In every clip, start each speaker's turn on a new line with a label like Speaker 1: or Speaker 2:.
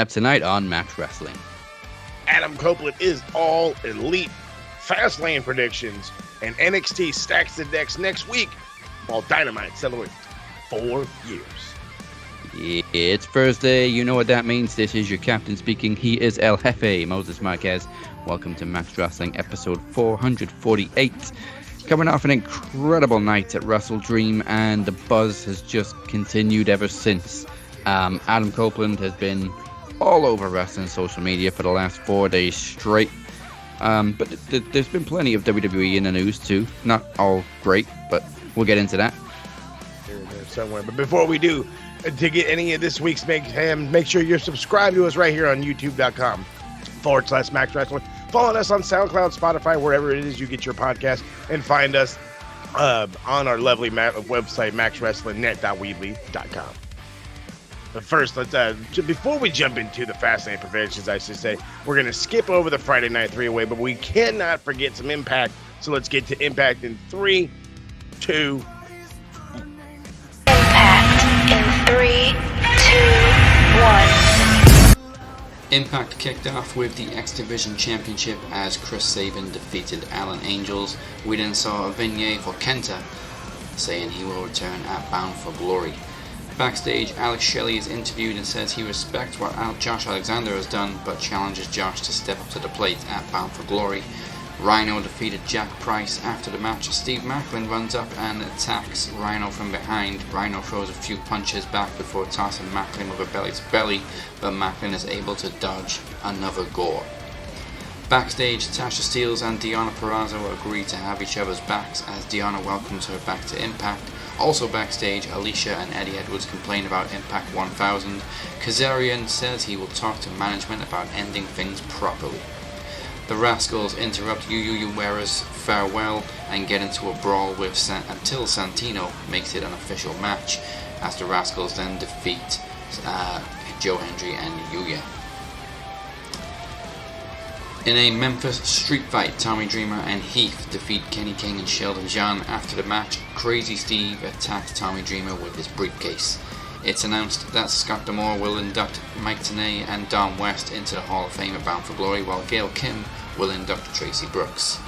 Speaker 1: up tonight on Max Wrestling.
Speaker 2: Adam Copeland is All Elite. Fastlane predictions. And NXT stacks the decks next week while Dynamite celebrates 4 years.
Speaker 1: It's Thursday. You know what that means. This is your captain speaking. He is El Jefe, Moses Marquez. Welcome to Max Wrestling episode 448. Coming off an incredible night at WrestleDream, and the buzz has just continued ever since. Adam Copeland has been all over wrestling social media for the last 4 days straight. But there's been plenty of WWE in the news too. Not all great, but we'll get into that.
Speaker 2: Here and there somewhere. But before we do, to get any of this week's mayhem, make sure you're subscribed to us right here on youtube.com/Max Wrestling. Follow us on SoundCloud, Spotify, wherever it is you get your podcast, and find us on our lovely website, maxwrestlingnet.weebly.com. But first, let's before we jump into the Fastlane predictions, I should say, we're going to skip over the Friday Night 3-Way, but we cannot forget some Impact. So let's get to Impact in 3, 2.
Speaker 3: Impact in 3, 2, 1.
Speaker 4: Impact kicked off with the X Division Championship as Chris Sabin defeated Alan Angels. We then saw a vignette for Kenta saying he will return at Bound for Glory. Backstage, Alex Shelley is interviewed and says he respects what Josh Alexander has done, but challenges Josh to step up to the plate at Bound for Glory. Rhino defeated Jack Price. After the match, Steve Macklin runs up and attacks Rhino from behind. Rhino throws a few punches back before tossing Macklin with a belly-to-belly, but Macklin is able to dodge another gore. Backstage, Tasha Steelz and Deonna Purrazzo agree to have each other's backs as Deonna welcomes her back to Impact. Also backstage, Alicia and Eddie Edwards complain about Impact 1000. Kazarian says he will talk to management about ending things properly. The Rascals interrupt Yuya Uemura's farewell and get into a brawl with until Santino makes it an official match, as the Rascals then defeat Joe Hendry and Yuya. In a Memphis street fight, Tommy Dreamer and Heath defeat Kenny King and Sheldon John. After the match, Crazy Steve attacks Tommy Dreamer with his briefcase. It's announced that Scott D'Amore will induct Mike Tenay and Dom West into the Hall of Fame at Bound for Glory, while Gail Kim will induct Tracy Brooks.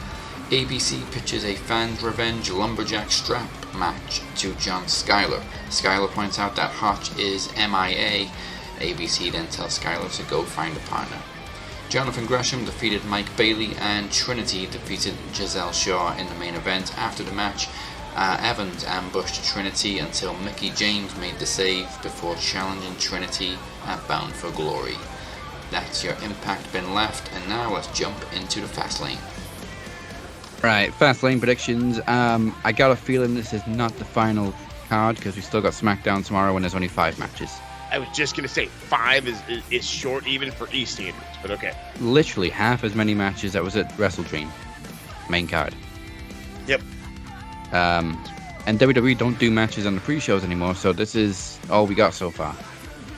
Speaker 4: ABC pitches a Fans Revenge Lumberjack strap match to John Skyler. Skyler points out that Hotch is MIA. ABC then tells Skyler to go find a partner. Jonathan Gresham defeated Mike Bailey, and Trinity defeated Giselle Shaw in the main event. After the match, Evans ambushed Trinity until Mickie James made the save before challenging Trinity at Bound for Glory. That's your Impact bin left, and now let's jump into the Fastlane.
Speaker 1: Right, Fastlane predictions. I got a feeling this is not the final card because we still got SmackDown tomorrow and there's only 5 matches.
Speaker 2: I was just going to say 5 is short even for East standards, but okay.
Speaker 1: Literally half as many matches that was at WrestleDream. Main card.
Speaker 2: Yep.
Speaker 1: And WWE don't do matches on the pre-shows anymore, so this is all we got so far.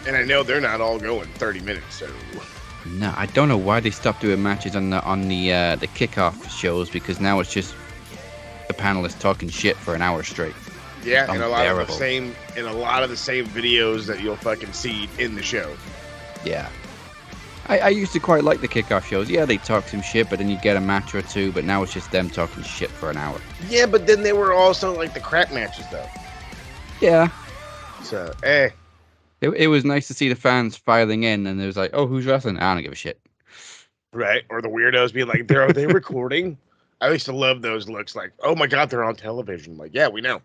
Speaker 2: And I know they're not all going 30 minutes, so...
Speaker 1: No, I don't know why they stopped doing matches on the kickoff shows, because now it's just the panelists talking shit for an hour straight.
Speaker 2: Yeah, and a lot of the same videos that you'll fucking see in the show.
Speaker 1: Yeah. I used to quite like the kickoff shows. Yeah, they talk some shit, but then you get a match or two, but now it's just them talking shit for an hour.
Speaker 2: Yeah, but then they were also like the crap matches, though.
Speaker 1: Yeah.
Speaker 2: So,
Speaker 1: It was nice to see the fans filing in, and it was like, oh, who's wrestling? I don't give a shit.
Speaker 2: Right, or the weirdos being like, are they recording? I used to love those looks like, oh my God, they're on television. Like, yeah, we know.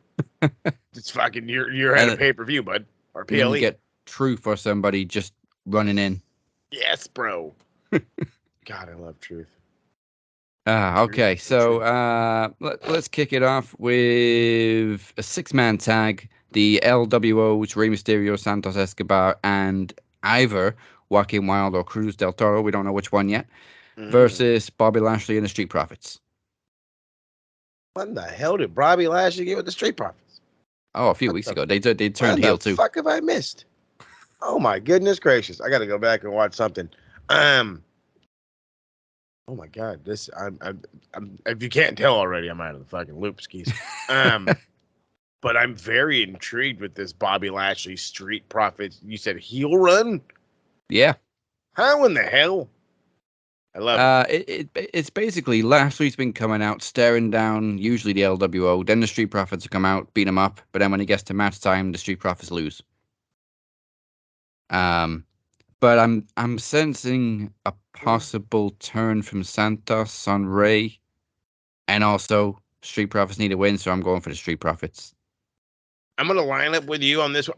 Speaker 2: It's fucking, you're at a pay-per-view, bud. Or PLE.
Speaker 1: You get Truth or somebody just running in.
Speaker 2: Yes, bro. God, I love Truth.
Speaker 1: Okay, so let's kick it off with a 6-man tag. The LWOs, Rey Mysterio, Santos Escobar, and either Joaquin Wilde or Cruz del Toro, we don't know which one yet, versus Bobby Lashley and the Street Profits.
Speaker 2: What the hell did Bobby Lashley get with the Street Profits?
Speaker 1: Oh, a few weeks ago. They turned heel too.
Speaker 2: What the fuck have I missed? Oh my goodness gracious. I got to go back and watch something. Oh my God. I'm if you can't tell already, I'm out of the fucking loop, skis. But I'm very intrigued with this Bobby Lashley Street Profits. You said heel run?
Speaker 1: Yeah.
Speaker 2: How in the hell? I love it.
Speaker 1: It's basically Lashley's been coming out, staring down usually the LWO. Then the Street Profits come out, beat him up. But then when he gets to match time, the Street Profits lose. But I'm sensing a possible turn from Santos on Ray, and also Street Profits need a win, so I'm going for the Street Profits.
Speaker 2: I'm gonna line up with you on this one.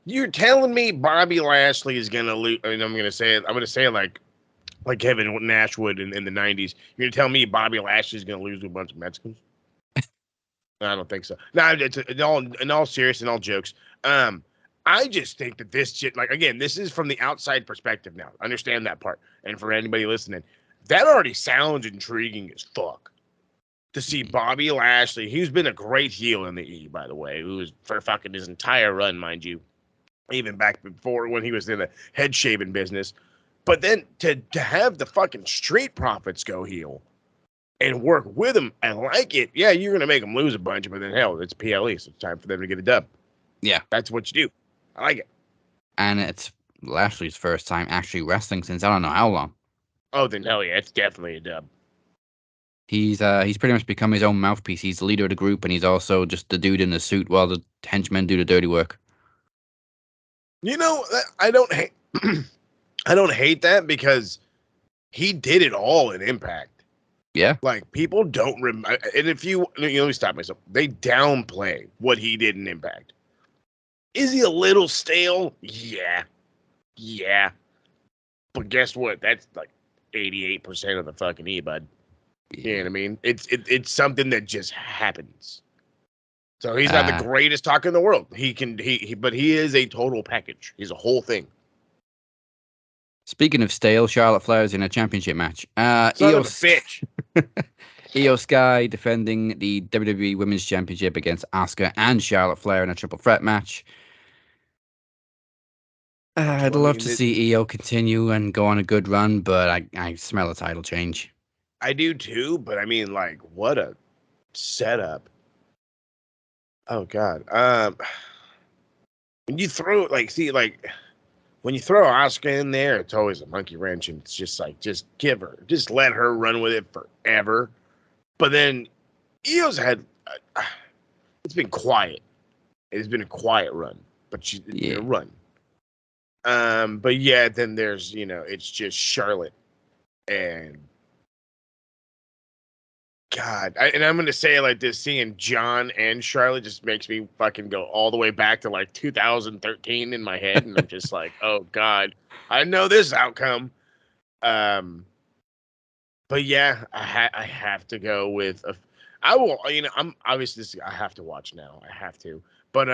Speaker 2: You're telling me Bobby Lashley is gonna lose. I mean, I'm gonna say it like Kevin Nash would in the '90s. You're gonna tell me Bobby Lashley is gonna lose to a bunch of Mexicans? I don't think so. No, in all serious and all jokes. I just think that this shit, like, again, this is from the outside perspective now. Understand that part. And for anybody listening, that already sounds intriguing as fuck. To see Bobby Lashley, he's been a great heel in the E, by the way, who was for fucking his entire run, mind you, even back before when he was in the head shaving business. But then to have the fucking Street Profits go heel and work with him, I like it. Yeah, you're gonna make them lose a bunch, but then hell, it's PLE, so it's time for them to get a dub.
Speaker 1: Yeah,
Speaker 2: that's what you do. I like it.
Speaker 1: And it's Lashley's first time actually wrestling since I don't know how long.
Speaker 2: Oh, then hell yeah, it's definitely a dub.
Speaker 1: He's pretty much become his own mouthpiece. He's the leader of the group, and he's also just the dude in the suit while the henchmen do the dirty work.
Speaker 2: You know, I don't hate I don't hate that because he did it all in Impact.
Speaker 1: Yeah.
Speaker 2: Like, people don't remember, and if let me stop myself. They downplay what he did in Impact. Is he a little stale? Yeah. Yeah. But guess what? That's like 88% of the fucking E, bud. Yeah. You know what I mean? It's something that just happens. So he's not the greatest talker in the world. But he is a total package. He's a whole thing.
Speaker 1: Speaking of stale, Charlotte Flair's in a championship match.
Speaker 2: Son of a bitch.
Speaker 1: Io Sky defending the WWE Women's Championship against Asuka and Charlotte Flair in a triple threat match. I'd love to see Io continue and go on a good run, but I smell a title change.
Speaker 2: I do too, but I mean, like, what a setup. Oh God. When you throw when you throw Asuka in there, it's always a monkey wrench, and it's just like, just let her run with it forever. But then Io's had, it's been quiet. It's been a quiet run, but she's been a run. But yeah, then there's, it's just Charlotte and God. I'm going to say it like this, seeing John and Charlotte just makes me fucking go all the way back to like 2013 in my head. And I'm just like, oh God, I know this outcome. But yeah, I have to go with, I will, I'm obviously, I have to watch now. I have to, but,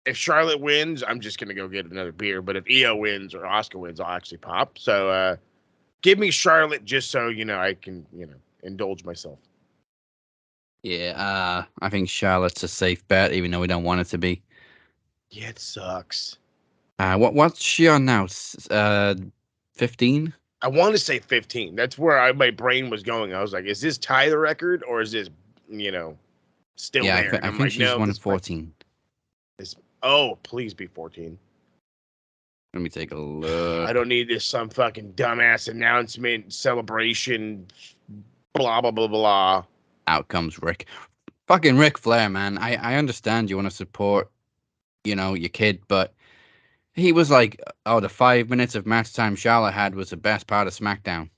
Speaker 2: if Charlotte wins, I'm just going to go get another beer. But if Io wins or Asuka wins, I'll actually pop. So give me Charlotte just so, I can, indulge myself.
Speaker 1: Yeah, I think Charlotte's a safe bet, even though we don't want it to be.
Speaker 2: Yeah, it sucks.
Speaker 1: What's she on now? 15?
Speaker 2: I want to say 15. That's where my brain was going. I was like, is this tie the record or is this, still there?
Speaker 1: I think she's one of 14.
Speaker 2: Oh, please be 14.
Speaker 1: Let me take a look.
Speaker 2: I don't need this some fucking dumbass announcement, celebration, blah, blah, blah, blah.
Speaker 1: Out comes Rick. Fucking Ric Flair, man. I understand you want to support, your kid, but he was like, the 5 minutes of match time Charlotte had was the best part of SmackDown.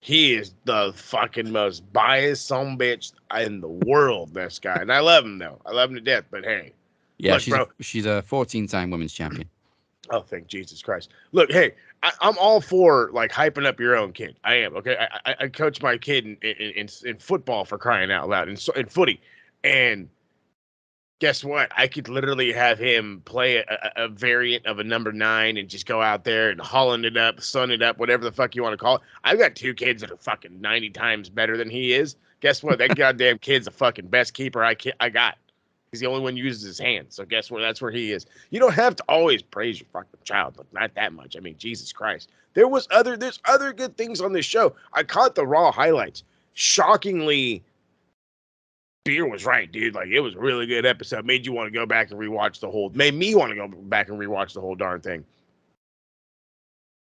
Speaker 2: He is the fucking most biased son bitch in the world, this guy. And I love him, though. I love him to death, but hey.
Speaker 1: Yeah, look, she's a 14-time women's champion.
Speaker 2: Oh, thank Jesus Christ. Look, hey, I'm all for, like, hyping up your own kid. I am, okay? I coach my kid in football, for crying out loud, in footy. And guess what? I could literally have him play a variant of a number 9 and just go out there and Holland it up, sun it up, whatever the fuck you want to call it. I've got 2 kids that are fucking 90 times better than he is. Guess what? That goddamn kid's the fucking best keeper I got. He's the only one who uses his hands. So guess what? That's where he is. You don't have to always praise your fucking child, but not that much. I mean, Jesus Christ. There's other good things on this show. I caught the Raw highlights. Shockingly, Beer was right, dude. Like, it was a really good episode. Made you want to go back and rewatch made me want to go back and rewatch the whole darn thing.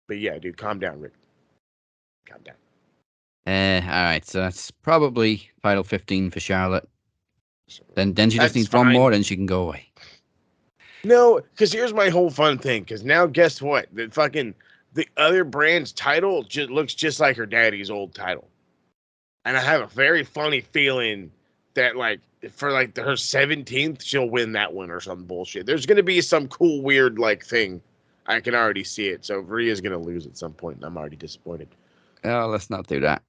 Speaker 2: But yeah, dude, calm down, Rick. Calm down.
Speaker 1: All right, so that's probably title 15 for Charlotte. Then she just
Speaker 2: That's
Speaker 1: needs
Speaker 2: fine.
Speaker 1: one more, then she can go away.
Speaker 2: No, because here's my whole fun thing. Because now, guess what? The other brand's title just looks just like her daddy's old title, and I have a very funny feeling that like for like her 17th, she'll win that one or some bullshit. There's gonna be some cool weird like thing. I can already see it. So Rhea's gonna lose at some point, and I'm already disappointed.
Speaker 1: Oh, let's not do that.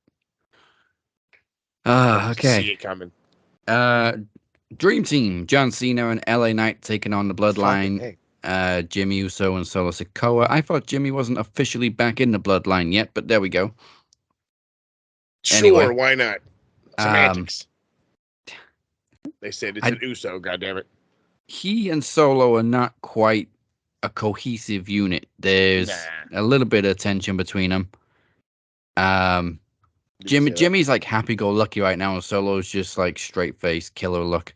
Speaker 2: I just see
Speaker 1: Okay.
Speaker 2: it coming.
Speaker 1: Dream Team, John Cena and LA Knight taking on the
Speaker 2: Fucking
Speaker 1: Bloodline.
Speaker 2: hey.
Speaker 1: Jimmy Uso and Solo Sikoa. I thought Jimmy wasn't officially back in the Bloodline yet, but there we go.
Speaker 2: Sure,
Speaker 1: Anyway.
Speaker 2: why not? Semantics. They said it's an Uso, goddammit.
Speaker 1: He and Solo are not quite a cohesive unit. There's a little bit of tension between them. Jimmy's like happy-go-lucky right now, and Solo's just like straight-faced killer look.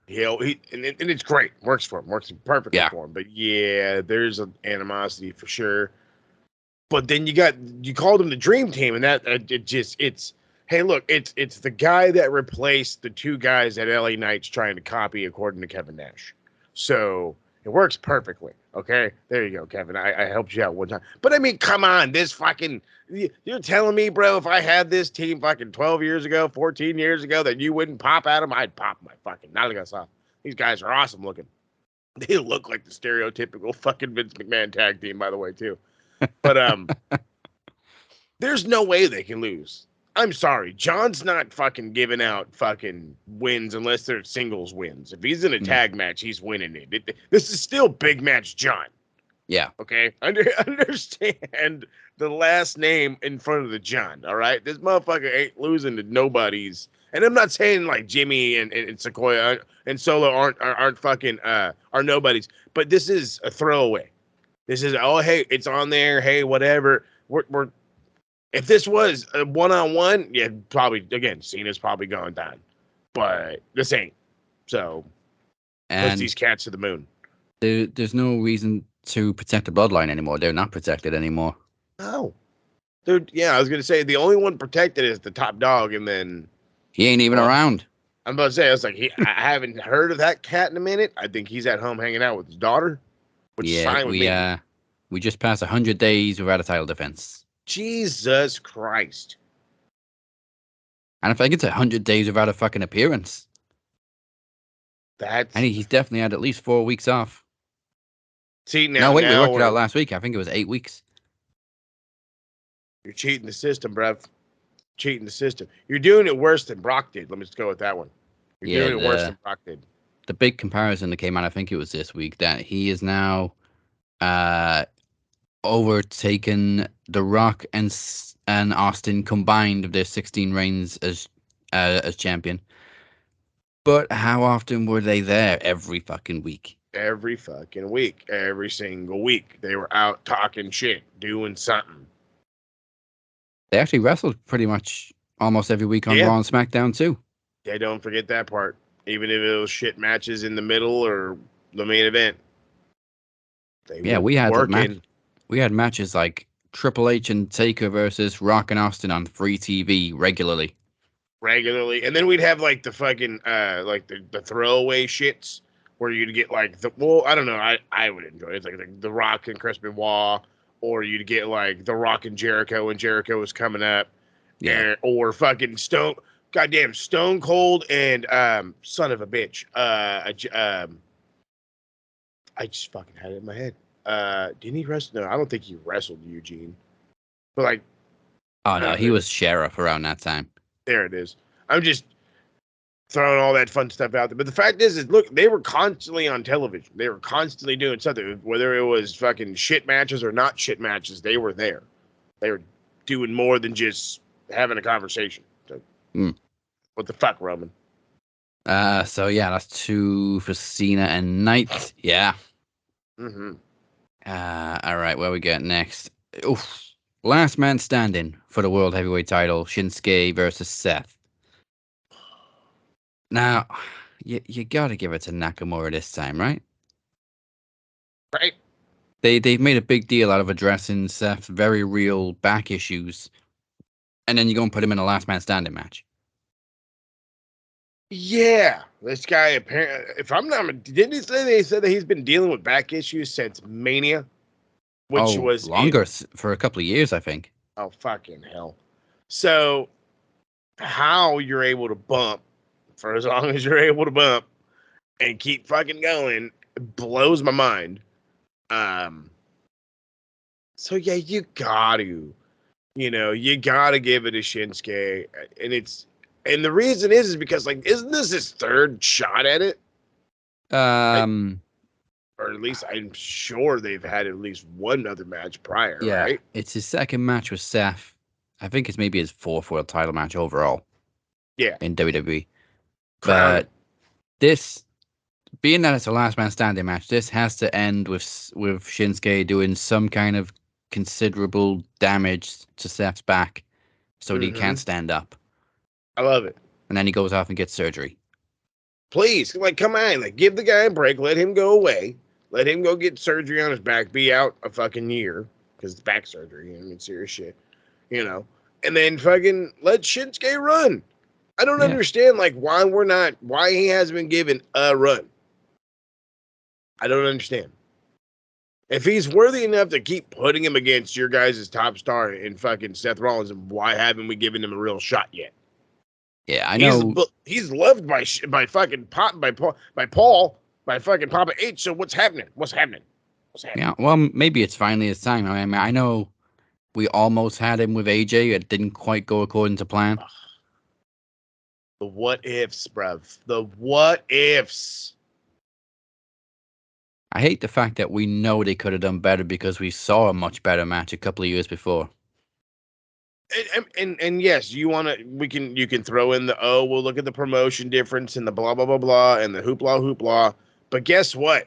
Speaker 2: And it's great. Works for him. Works perfectly for him. But yeah, there's an animosity for sure. But then you called him the Dream Team, and that it's hey, look, it's the guy that replaced the two guys that LA Knight's trying to copy, according to Kevin Nash. So it works perfectly. Okay, there you go, Kevin. I helped you out one time. But I mean, come on, this fucking you're telling me, bro, if I had this team fucking 12 years ago, 14 years ago, that you wouldn't pop at them, I'd pop my fucking nalgas off. These guys are awesome looking. They look like the stereotypical fucking Vince McMahon tag team, by the way, too. But there's no way they can lose. I'm sorry. John's not fucking giving out fucking wins unless they're singles wins. If he's in a tag match, he's winning it. This is still big match John.
Speaker 1: Yeah.
Speaker 2: Okay? Understand the last name in front of the John, all right? This motherfucker ain't losing to nobody's. And I'm not saying like Jimmy and Sequoia and Solo aren't fucking are nobodies, but this is a throwaway. This is, oh, hey, it's on there. Hey, whatever. We're if this was a one-on-one, yeah, probably, again, Cena's probably going down. But this ain't. So, push these cats to the moon.
Speaker 1: There's no reason to protect the Bloodline anymore. They're not protected anymore.
Speaker 2: No. Dude, yeah, I was going to say, the only one protected is the top dog, and then...
Speaker 1: He ain't even around.
Speaker 2: I'm about to say, I was like, I haven't heard of that cat in a minute. I think he's at home hanging out with his daughter, which is fine with me.
Speaker 1: We just passed 100 days without a title defense.
Speaker 2: Jesus Christ.
Speaker 1: And I think it's 100 days without a fucking appearance. He's definitely had at least 4 weeks off.
Speaker 2: See, now...
Speaker 1: No, wait, we worked it out last week. I think it was 8 weeks.
Speaker 2: You're cheating the system, bruv. Cheating the system. You're doing it worse than Brock did. Let me just go with that one. You're doing it worse than Brock did.
Speaker 1: The big comparison that came out, I think it was this week, that he is now overtaken The Rock and Austin combined of their 16 reigns as champion. But how often were they there? Every fucking week.
Speaker 2: Every fucking week. Every single week. They were out talking shit, doing something.
Speaker 1: They actually wrestled pretty much almost every week on Raw and SmackDown too.
Speaker 2: Yeah, don't forget that part. Even if it was shit matches in the middle or the main event.
Speaker 1: We had matches like Triple H and Taker versus Rock and Austin on free TV regularly.
Speaker 2: And then we'd have like the fucking like the throwaway shits where you'd get like I don't know, I would enjoy it. It's like the Rock and Chris Benoit, or you'd get like the Rock and Jericho when Jericho was coming up. Yeah. Or fucking Stone Cold and son of a bitch. I just fucking had it in my head. Didn't he wrestle? No, I don't think he wrestled Eugene. But like,
Speaker 1: oh no, he was sheriff around that time.
Speaker 2: There it is. I'm just throwing all that fun stuff out there. But the fact is look, they were constantly on television. They were constantly doing something. Whether it was fucking shit matches or not shit matches, they were there. They were doing more than just having a conversation. So, what the fuck, Roman?
Speaker 1: So yeah, that's 2 for Cena and Knight. Yeah.
Speaker 2: Mm-hmm.
Speaker 1: All right, where we get next? Oof. Last man standing for the World Heavyweight title, Shinsuke versus Seth. Now, you got to give it to Nakamura this time, right?
Speaker 2: Right.
Speaker 1: they've made a big deal out of addressing Seth's very real back issues, and then you go and put him in a last man standing match.
Speaker 2: Yeah, this guy apparently, if I'm not, didn't he say they said that he's been dealing with back issues since Mania, which was
Speaker 1: longer for a couple of years, I think.
Speaker 2: Oh, fucking hell. So, how you're able to bump for as long as you're able to bump and keep fucking going blows my mind. So yeah, you gotta give it a Shinsuke, and the reason is because, like, isn't this his third shot at it? Or at least I'm sure they've had at least one other match prior, right?
Speaker 1: It's his second match with Seth. I think it's maybe his fourth world title match overall.
Speaker 2: Yeah.
Speaker 1: In WWE.
Speaker 2: Crown.
Speaker 1: But this, being that it's a last man standing match, this has to end with Shinsuke doing some kind of considerable damage to Seth's back so that he can't stand up.
Speaker 2: I love it.
Speaker 1: And then he goes off and gets surgery.
Speaker 2: Please, like, come on, like, give the guy a break, let him go away, let him go get surgery on his back, be out a fucking year, because it's back surgery, I mean, serious shit, and then fucking let Shinsuke run. I don't understand, like, why he hasn't been given a run. I don't understand. If he's worthy enough to keep putting him against your guys' top star in fucking Seth Rollins, why haven't we given him a real shot yet?
Speaker 1: Yeah, I know.
Speaker 2: He's loved by fucking Paul, by fucking Papa H. So what's happening?
Speaker 1: Yeah, well, maybe it's finally his time. I mean, I know we almost had him with AJ. It didn't quite go according to plan.
Speaker 2: The what ifs, bruv. The what ifs.
Speaker 1: I hate the fact that we know they could have done better because we saw a much better match a couple of years before.
Speaker 2: And yes, you can throw in the, we'll look at the promotion difference and the blah blah blah blah and the hoopla. But guess what?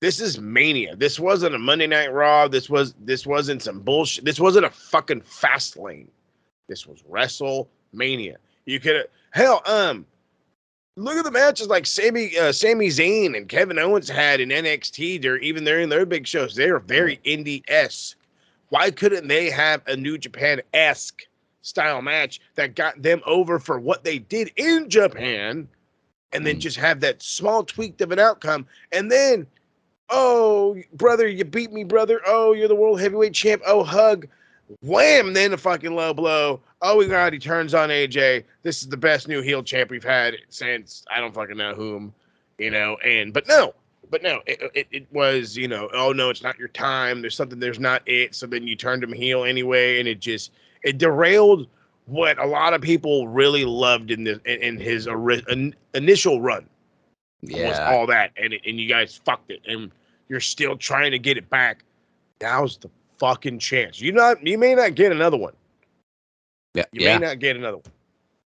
Speaker 2: This is Mania. This wasn't a Monday Night Raw. This wasn't some bullshit. This wasn't a fucking Fastlane. This was WrestleMania. You could look at the matches like Sami Zayn and Kevin Owens had in NXT. They're in their big shows. They're very indie-esque. Why couldn't they have a New Japan-esque style match that got them over for what they did in Japan, and then just have that small tweak of an outcome? And then, oh, brother, you beat me, brother. Oh, you're the world heavyweight champ. Oh, hug. Wham, then a fucking low blow. Oh, my God, he turns on AJ. This is the best new heel champ we've had since I don't fucking know whom, but no, it was, oh no, it's not your time. There's not it. So then you turned him heel anyway, and it derailed what a lot of people really loved in his initial run.
Speaker 1: Yeah,
Speaker 2: was all that, and you guys fucked it, and you're still trying to get it back. Now's the fucking chance. You may not get another one. You may not get another one.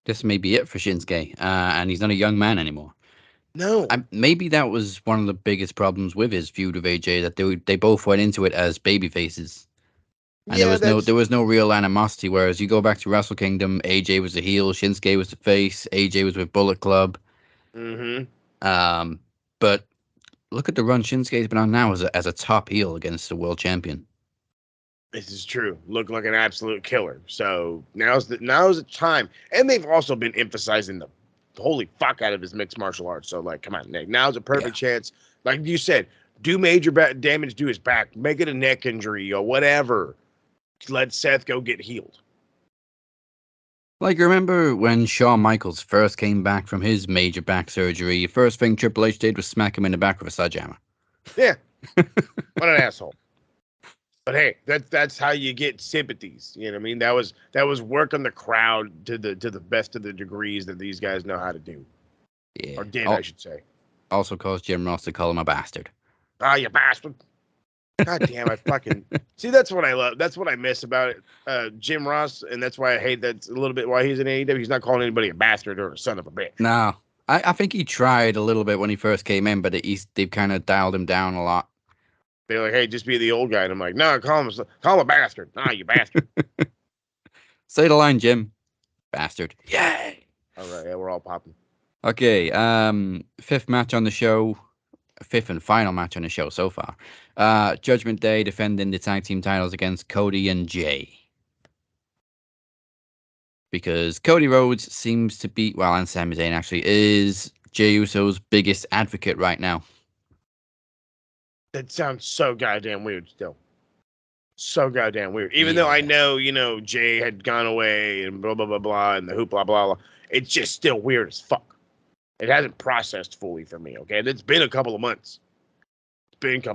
Speaker 1: This may be it for Shinsuke, and he's not a young man anymore.
Speaker 2: No.
Speaker 1: Maybe that was one of the biggest problems with his feud with AJ, that they both went into it as baby faces. And there was no real animosity, whereas you go back to Wrestle Kingdom, AJ was the heel, Shinsuke was the face, AJ was with Bullet Club. But look at the run Shinsuke's been on now as a top heel against the world champion.
Speaker 2: This is true. Look like an absolute killer. So now's the time. And they've also been emphasizing the holy fuck out of his mixed martial arts. So, like, come on, Nick. Now's a perfect chance. Like you said, do major damage to his back. Make it a neck injury or whatever. Let Seth go get healed.
Speaker 1: Like, remember when Shawn Michaels first came back from his major back surgery? The first thing Triple H did was smack him in the back with a sledgehammer.
Speaker 2: Yeah. What an asshole. But hey, that's how you get sympathies. You know what I mean? That was working the crowd to the best of the degrees that these guys know how to do.
Speaker 1: Yeah.
Speaker 2: Or did, I should say.
Speaker 1: Also caused Jim Ross to call him a bastard.
Speaker 2: Ah, you bastard. God damn, I fucking see. That's what I love. That's what I miss about it, Jim Ross, and that's why I hate that's a little bit why he's in AEW. He's not calling anybody a bastard or a son of a bitch.
Speaker 1: No, I think he tried a little bit when he first came in, but they've kind of dialed him down a lot.
Speaker 2: They're like, hey, just be the old guy. And I'm like, no, call him a bastard. Nah, you bastard.
Speaker 1: Say the line, Jim. Bastard. Yay.
Speaker 2: All right, yeah, we're all popping.
Speaker 1: Okay, fifth match on the show. fifth and final match on the show so far. Judgment Day defending the tag team titles against Cody and Jay. Because Cody Rhodes seems to be, well, and Sami Zayn actually, is Jey Uso's biggest advocate right now.
Speaker 2: That sounds so goddamn weird still. So goddamn weird. Even though I know, Jay had gone away and blah, blah, blah, blah, and the hoop, blah, blah, blah. It's just still weird as fuck. It hasn't processed fully for me, okay? It's been a couple of months. But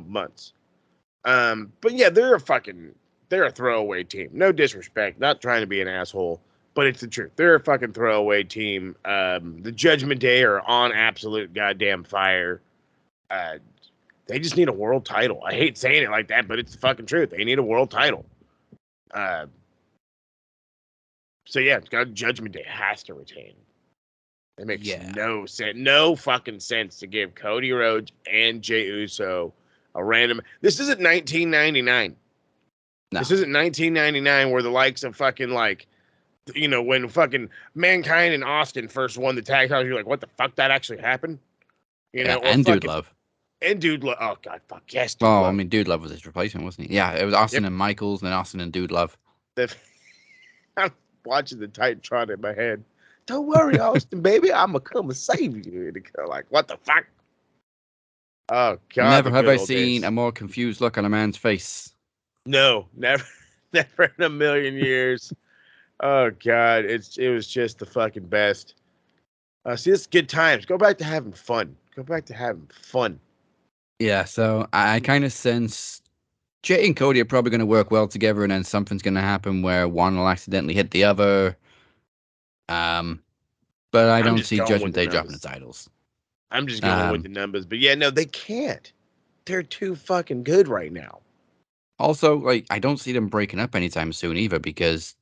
Speaker 2: yeah, they're a throwaway team. No disrespect. Not trying to be an asshole, but it's the truth. They're a fucking throwaway team. The Judgment Day are on absolute goddamn fire. They just need a world title. I hate saying it like that, but it's the fucking truth. They need a world title. So yeah, Judgment Day has to retain. It makes no sense, no fucking sense to give Cody Rhodes and Jey Uso a random. This isn't 1999. No. This isn't 1999 where the likes of fucking when fucking Mankind and Austin first won the tag titles, you're like, what the fuck? That actually happened?
Speaker 1: And Dude Love.
Speaker 2: And Dude Love. Oh god, fuck yes.
Speaker 1: Dude Love. I mean, Dude Love was his replacement, wasn't he? Yeah, it was Austin and Michaels, and then Austin and Dude Love.
Speaker 2: I'm watching the Titantron in my head. Don't worry, Austin, baby. I'm going to come and save you. Like, what the fuck? Oh, God.
Speaker 1: Never have I seen a more confused look on a man's face.
Speaker 2: No, never in a million years. Oh, God. It was just the fucking best. See, it's good times. Go back to having fun.
Speaker 1: Yeah, so I kind of sense Jay and Cody are probably going to work well together, and then something's going to happen where one will accidentally hit the other. But I don't see Judgment Day dropping the titles.
Speaker 2: I'm just going with the numbers. But yeah, no, they can't. They're too fucking good right now.
Speaker 1: Also, I don't see them breaking up anytime soon either, because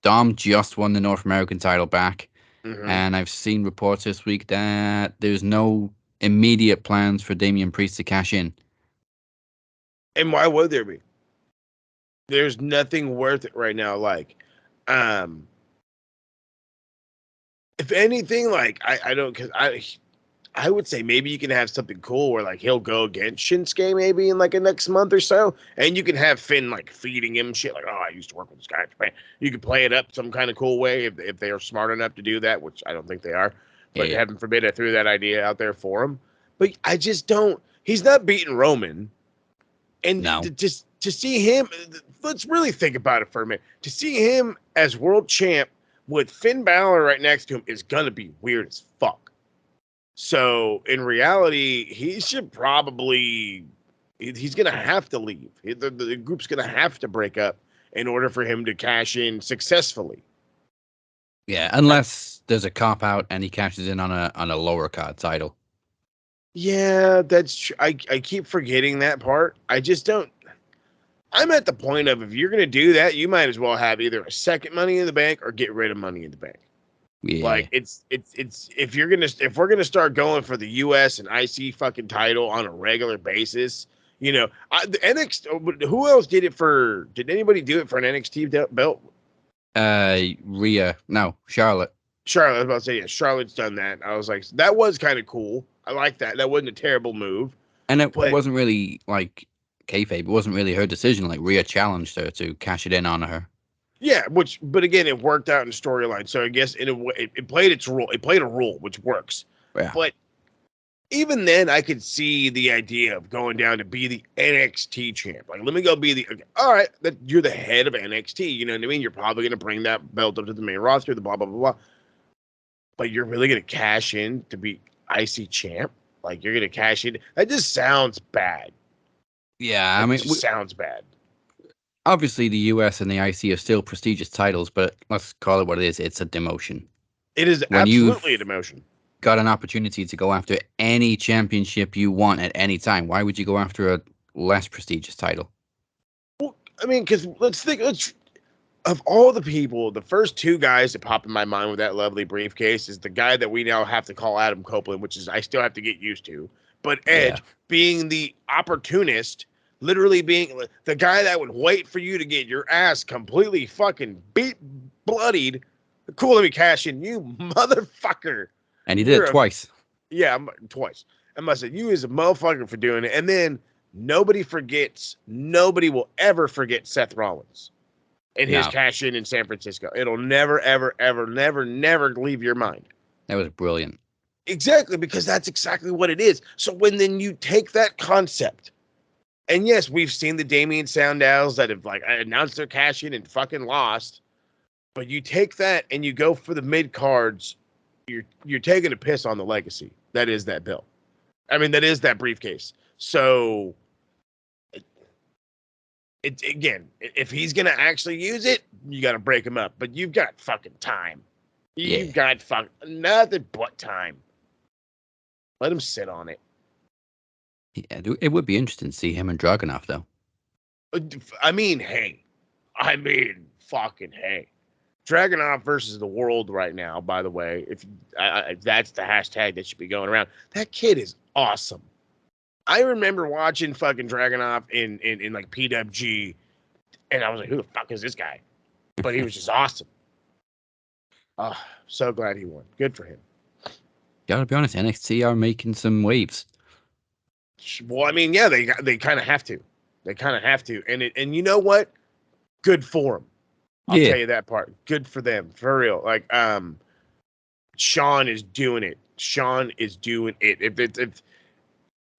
Speaker 1: Dom just won the North American title back. Mm-hmm. And I've seen reports this week that there's no immediate plans for Damian Priest to cash in.
Speaker 2: And why would there be? There's nothing worth it right now. If anything, I don't, because I would say maybe you can have something cool where he'll go against Shinsuke maybe in a next month or so, and you can have Finn feeding him shit I used to work with this guy in Japan. You can play it up some kind of cool way if they are smart enough to do that, which I don't think they are. But heaven forbid I threw that idea out there for him. But I just don't. He's not beating Roman, and to see him. Let's really think about it for a minute. To see him as world champ with Finn Balor right next to him is gonna be weird as fuck. So in reality, he should probably he's gonna have to leave. The group's gonna have to break up in order for him to cash in successfully.
Speaker 1: Yeah, unless there's a cop out and he cashes in on a lower card title.
Speaker 2: Yeah, that's true. I keep forgetting that part. I just don't. I'm at the point of if you're going to do that, you might as well have either a second Money in the Bank or get rid of Money in the Bank. Yeah. It's if we're gonna start going for the U.S. and IC fucking title on a regular basis, the NXT. Who else did it for? Did anybody do it for an NXT belt?
Speaker 1: Charlotte.
Speaker 2: Charlotte. I was about to say, yeah, Charlotte's done that. I was like, that was kind of cool. I like that. That wasn't a terrible move.
Speaker 1: And it wasn't really kayfabe. It wasn't really her decision. Rhea challenged her to cash it in on her.
Speaker 2: Yeah, but again, it worked out in the storyline. So I guess it played its role. It played a role, which works. Yeah. But even then, I could see the idea of going down to be the NXT champ. Let me go be all right, that you're the head of NXT. You know what I mean? You're probably going to bring that belt up to the main roster, the blah, blah, blah, blah. But you're really going to cash in to be IC champ? You're going to cash in? That just sounds bad.
Speaker 1: Yeah,
Speaker 2: it sounds bad.
Speaker 1: Obviously, the US and the IC are still prestigious titles, but let's call it what it is. It's a demotion.
Speaker 2: It is absolutely a demotion.
Speaker 1: Got an opportunity to go after any championship you want at any time. Why would you go after a less prestigious title?
Speaker 2: Well, I mean, because of all the people, the first two guys that pop in my mind with that lovely briefcase is the guy that we now have to call Adam Copeland, which is I still have to get used to. But Edge being the opportunist, literally being the guy that would wait for you to get your ass completely fucking bloodied. Cool, let me cash in, you motherfucker.
Speaker 1: And he did it twice.
Speaker 2: Yeah, twice. I must say, you is a motherfucker for doing it. And then nobody will ever forget Seth Rollins and his
Speaker 1: No,
Speaker 2: cash in San Francisco. It'll never, ever, ever, never leave your mind.
Speaker 1: that was brilliant.
Speaker 2: Exactly, because that's exactly what it is. So when then you take that concept, and yes, we've seen the Damien Sandows that have like announced their cash in and fucking lost, but you take that and you go for the mid cards, you're taking a piss on the legacy. That is that bill. I mean, that is that briefcase. So it again, if he's gonna actually use it, you got to break him up. But you've got fucking time. You've got nothing but time. Let him sit on it.
Speaker 1: Yeah, it would be interesting to see him and Dragunov, though.
Speaker 2: I mean, fucking hey. Dragunov versus the world right now, by the way. If that's the hashtag that should be going around. That kid is awesome. I remember watching fucking Dragunov in like PWG, and I was like, who the fuck is this guy? But he was just awesome. Oh, so glad he won. Good for him.
Speaker 1: Gotta be honest, NXT are making some waves.
Speaker 2: Well, I mean, yeah, they kind of have to. They kind of have to. And you know what? Good for them. I'll tell you that part. Good for them, for real. Like, Sean is doing it. If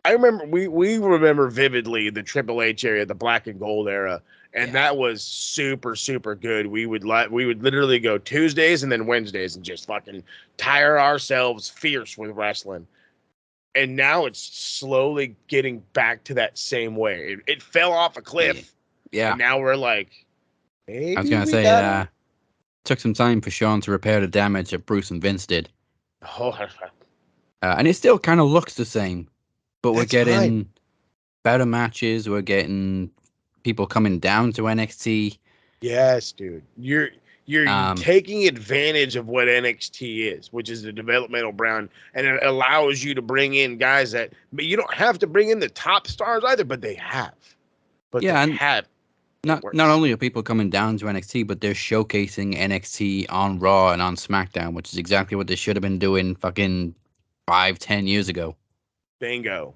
Speaker 2: I remember, we remember vividly the Triple H era, the black and gold era, and that was super, super good. We would literally go Tuesdays and then Wednesdays and just fucking tire ourselves fierce with wrestling. And now it's slowly getting back to that same way. It fell off a cliff.
Speaker 1: Yeah.
Speaker 2: And now we're like, maybe
Speaker 1: I was going to say, took some time for Sean to repair the damage that Bruce and Vince did.
Speaker 2: Oh,
Speaker 1: and it still kind of looks the same, but we're
Speaker 2: That's
Speaker 1: getting
Speaker 2: fine.
Speaker 1: better matches. We're getting people coming down to NXT.
Speaker 2: yes, dude. You're taking advantage of what NXT is, which is the developmental brand, and it allows you to bring in guys that, but you don't have to bring in the top stars either, but they have.
Speaker 1: Not only are people coming down to NXT, but they're showcasing NXT on Raw and on SmackDown, which is exactly what they should have been doing fucking 5-10 years ago.
Speaker 2: Bingo.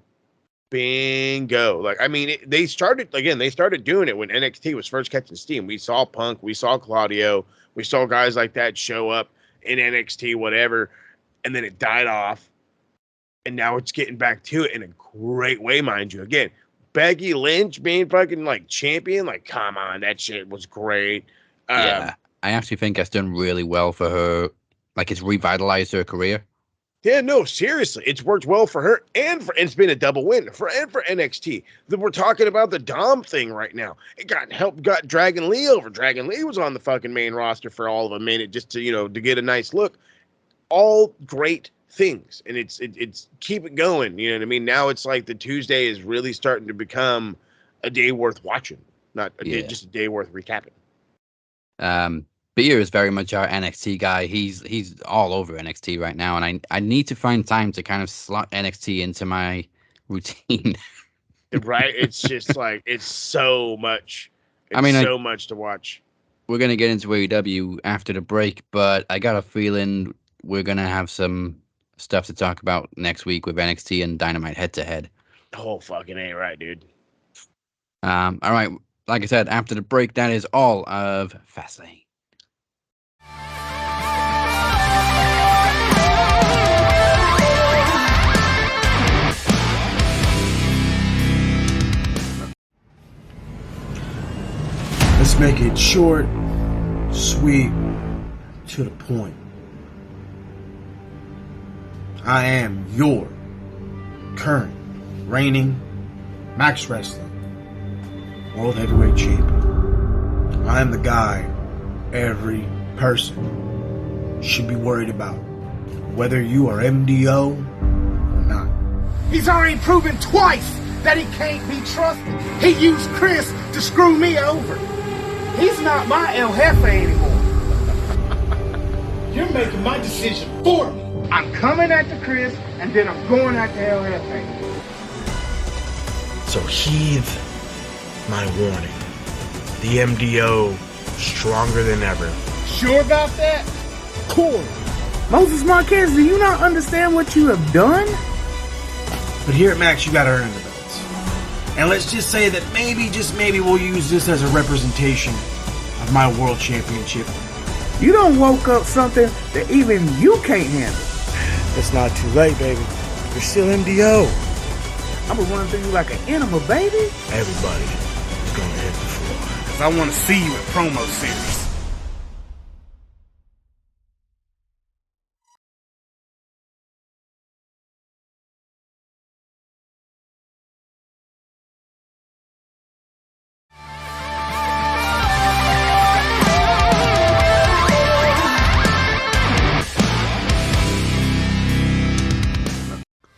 Speaker 2: Like, I mean, they started doing it when NXT was first catching steam. We saw Punk, we saw Claudio, we saw guys like that show up in NXT, whatever, and then it died off. And now it's getting back to it in a great way, mind you. Again, Becky Lynch being fucking like champion, like, come on, that shit was great.
Speaker 1: I actually think that's done really well for her. Like, it's revitalized her career.
Speaker 2: Yeah, no, seriously, it's worked well for her, and it's been a double win for NXT. We're talking about the Dom thing right now. It got Dragon Lee over. Dragon Lee was on the fucking main roster for all of a minute just to get a nice look. All great things, and it's keep it going. You know what I mean? Now it's like the Tuesday is really starting to become a day worth watching, not just a day worth recapping.
Speaker 1: Beer is very much our NXT guy. He's all over NXT right now, and I need to find time to kind of slot NXT into my routine.
Speaker 2: Right? It's just like it's so much. So much to watch.
Speaker 1: We're gonna get into AEW after the break, but I got a feeling we're gonna have some stuff to talk about next week with NXT and Dynamite head to head.
Speaker 2: Oh, fucking ain't right, dude.
Speaker 1: All right. Like I said, after the break, that is all of Fastlane.
Speaker 5: Let's make it short, sweet, to the point. I am your current reigning Max Wrestling World Heavyweight Champion. I am the guy every person should be worried about, whether you are MDO or not.
Speaker 6: He's already proven twice that he can't be trusted. He used Chris to screw me over. He's not my El Jefe anymore. You're making my decision for me. I'm coming after Chris, and then I'm going after El Jefe.
Speaker 7: So heed my warning. The MDO stronger than ever.
Speaker 6: Sure about that?
Speaker 5: Corey, Moses Marquez, do you not understand what you have done? But here at Max, you gotta earn the belts. And let's just say that maybe, just maybe, we'll use this as a representation of my world championship.
Speaker 6: You done woke up something that even you can't handle.
Speaker 7: It's not too late, baby. You're still MDO.
Speaker 6: I'm gonna run through you like an animal, baby.
Speaker 7: Everybody is gonna hit the floor.
Speaker 6: Cause I wanna see you in promo series.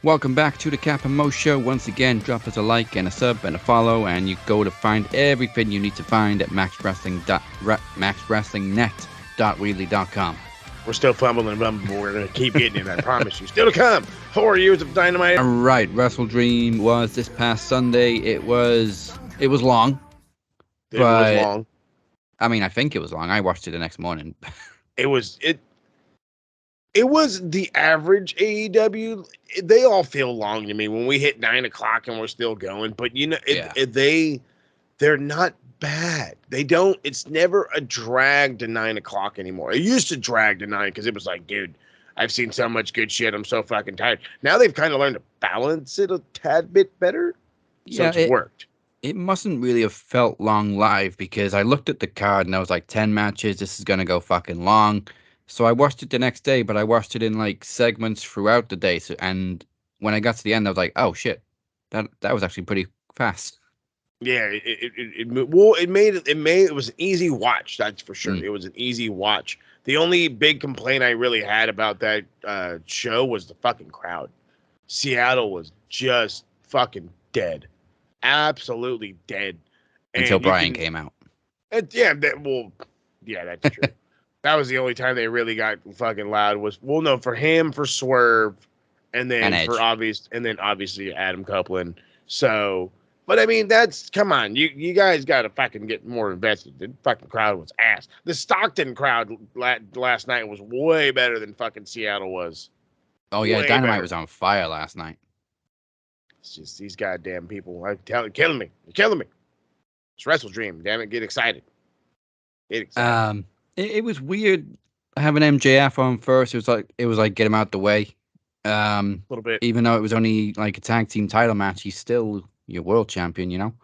Speaker 1: Welcome back to the Cap and Mo Show. Once again, drop us a like and a sub and a follow, and you go to find everything you need to find at maxwrestlingnet.weebly.com.
Speaker 2: We're still fumbling and bumbling, but we're going to keep getting it, I promise you. Still to come, 4 years of Dynamite.
Speaker 1: All right, WrestleDream was this past Sunday. It was long.
Speaker 2: It was long.
Speaker 1: I mean, I think it was long. I watched it the next morning.
Speaker 2: It was the average AEW. They all feel long to me when we hit 9 o'clock and we're still going. But you know, they're not bad. They don't. It's never a drag to 9 o'clock anymore. It used to drag to 9 because it was like, dude, I've seen so much good shit. I'm so fucking tired. Now they've kind of learned to balance it a tad bit better. So it's worked.
Speaker 1: It mustn't really have felt long live because I looked at the card and I was like, 10 matches. This is gonna go fucking long. So I watched it the next day, but I watched it in like segments throughout the day. So, and when I got to the end, I was like, "Oh shit, that was actually pretty fast."
Speaker 2: Yeah, it was an easy watch. That's for sure. It was an easy watch. The only big complaint I really had about that show was the fucking crowd. Seattle was just fucking dead, absolutely dead.
Speaker 1: Until Brian came out.
Speaker 2: That's true. That was the only time they really got fucking loud was, for him, for Swerve, and then obviously Adam Copeland. So, but I mean, come on, you guys got to fucking get more invested. The fucking crowd was ass. The Stockton crowd last night was way better than fucking Seattle was.
Speaker 1: Oh yeah,
Speaker 2: way
Speaker 1: Dynamite
Speaker 2: better.
Speaker 1: was on fire last night.
Speaker 2: It's just these goddamn people. Killing me. You're killing me. It's WrestleDream. Damn it, get excited. Get excited.
Speaker 1: It was weird having MJF on first. It was like get him out the way.
Speaker 2: A little bit.
Speaker 1: Even though it was only like a tag team title match, he's still your world champion, you know?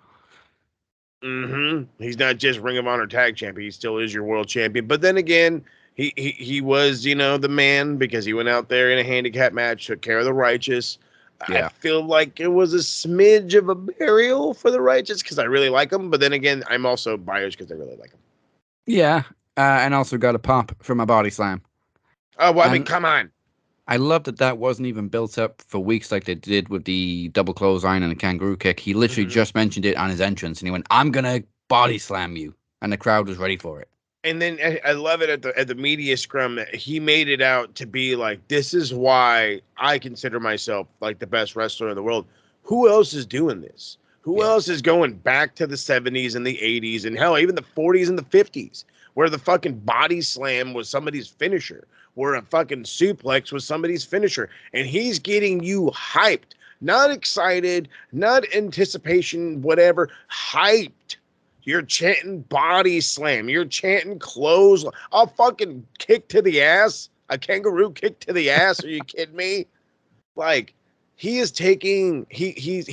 Speaker 2: Mm-hmm. He's not just Ring of Honor tag champion. He still is your world champion. But then again, he was, the man because he went out there in a handicap match, took care of the Righteous. Yeah. I feel like it was a smidge of a burial for the Righteous because I really like him. But then again, I'm also biased because I really like him.
Speaker 1: Yeah. And also got a pop from a body slam.
Speaker 2: Oh, well, I mean, come on.
Speaker 1: I love that wasn't even built up for weeks like they did with the double clothesline and the kangaroo kick. He literally just mentioned it on his entrance, and he went, "I'm gonna body slam you," and the crowd was ready for it.
Speaker 2: And then I love it at the media scrum that he made it out to be like, this is why I consider myself like the best wrestler in the world. Who else is doing this? Who else is going back to the 70s and the 80s and hell, even the 40s and the 50s? Where the fucking body slam was somebody's finisher, where a fucking suplex was somebody's finisher. And he's getting you hyped, not excited, not anticipation, whatever, hyped. You're chanting body slam. You're chanting clothes. A fucking kick to the ass. A kangaroo kick to the ass. Are you kidding me? Like, he is taking, he's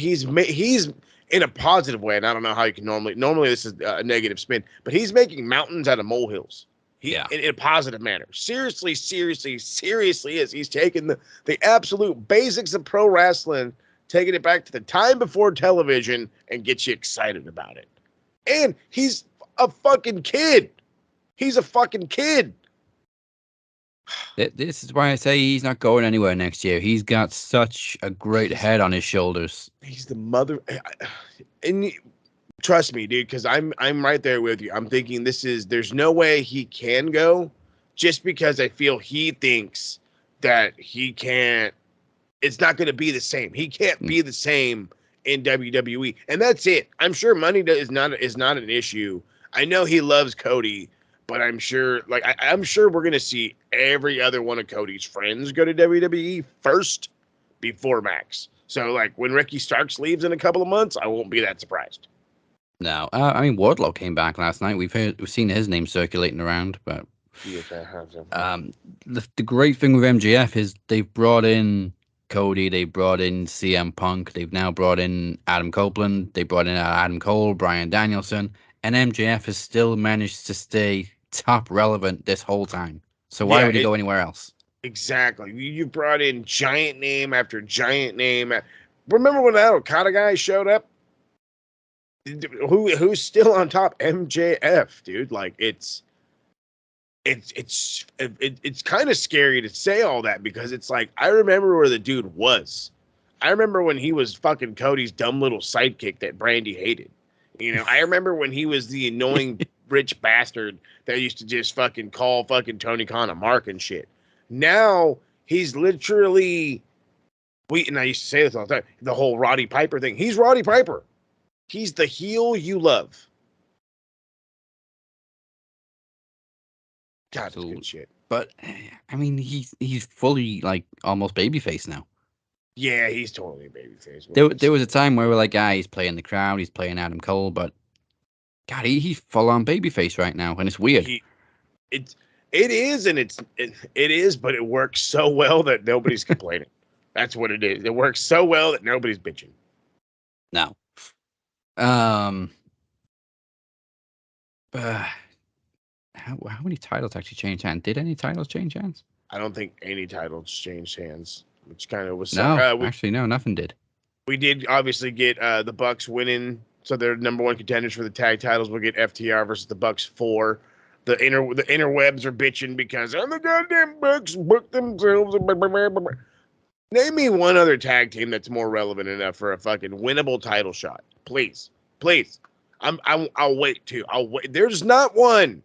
Speaker 2: in a positive way, and I don't know how you can normally this is a negative spin, but he's making mountains out of molehills. In a positive manner. Seriously is. He's taking the absolute basics of pro wrestling, taking it back to the time before television, and get you excited about it. And he's a fucking kid. He's a fucking kid.
Speaker 1: This is why I say he's not going anywhere next year. He's got such a great head on his shoulders.
Speaker 2: He's the mother, and trust me, dude, because I'm right there with you. I'm thinking there's no way he can go, just because I feel he thinks that he can't. It's not going to be the same. He can't be the same in WWE, and that's it. I'm sure money is not an issue. I know he loves Cody. But I'm sure, I'm sure we're going to see every other one of Cody's friends go to WWE first before Max. So, like, when Ricky Starks leaves in a couple of months, I won't be that surprised.
Speaker 1: No, I mean Wardlow came back last night. We've seen his name circulating around, but
Speaker 2: Yes, I have.
Speaker 1: the great thing with MJF is they've brought in Cody, they brought in CM Punk, they've now brought in Adam Copeland, they brought in Adam Cole, Bryan Danielson, and MJF has still managed to stay top relevant this whole time. So why would he go anywhere else?
Speaker 2: Exactly. You brought in giant name after giant name. Remember when that Okada guy showed up? Who's still on top? MJF, dude. Like it's kind of scary to say all that because it's like I remember where the dude was. I remember when he was fucking Cody's dumb little sidekick that Brandy hated. You know, I remember when he was the annoying rich bastard that used to just fucking call fucking Tony Khan a mark and shit. Now he's literally and I used to say this all the time, the whole Roddy Piper thing. He's Roddy Piper. He's the heel you love. God, that's good shit.
Speaker 1: But I mean, he's fully like almost babyface now.
Speaker 2: Yeah, he's totally a babyface.
Speaker 1: There was a time where we're like, he's playing the crowd, he's playing Adam Cole, but God, he's full on babyface right now, and it's weird.
Speaker 2: It is, but it works so well that nobody's complaining. That's what it is. It works so well that nobody's bitching.
Speaker 1: No. How many titles actually changed hands? Did any titles change hands?
Speaker 2: I don't think any titles changed hands, which kind of was.
Speaker 1: No, actually, no, nothing did.
Speaker 2: We did obviously get the Bucks winning, so they're number one contenders for the tag titles. We'll get FTR versus the Bucks 4. The interwebs are bitching because the goddamn Bucks booked themselves. Name me one other tag team that's more relevant enough for a fucking winnable title shot, please. I'll wait too. I'll wait. There's not one.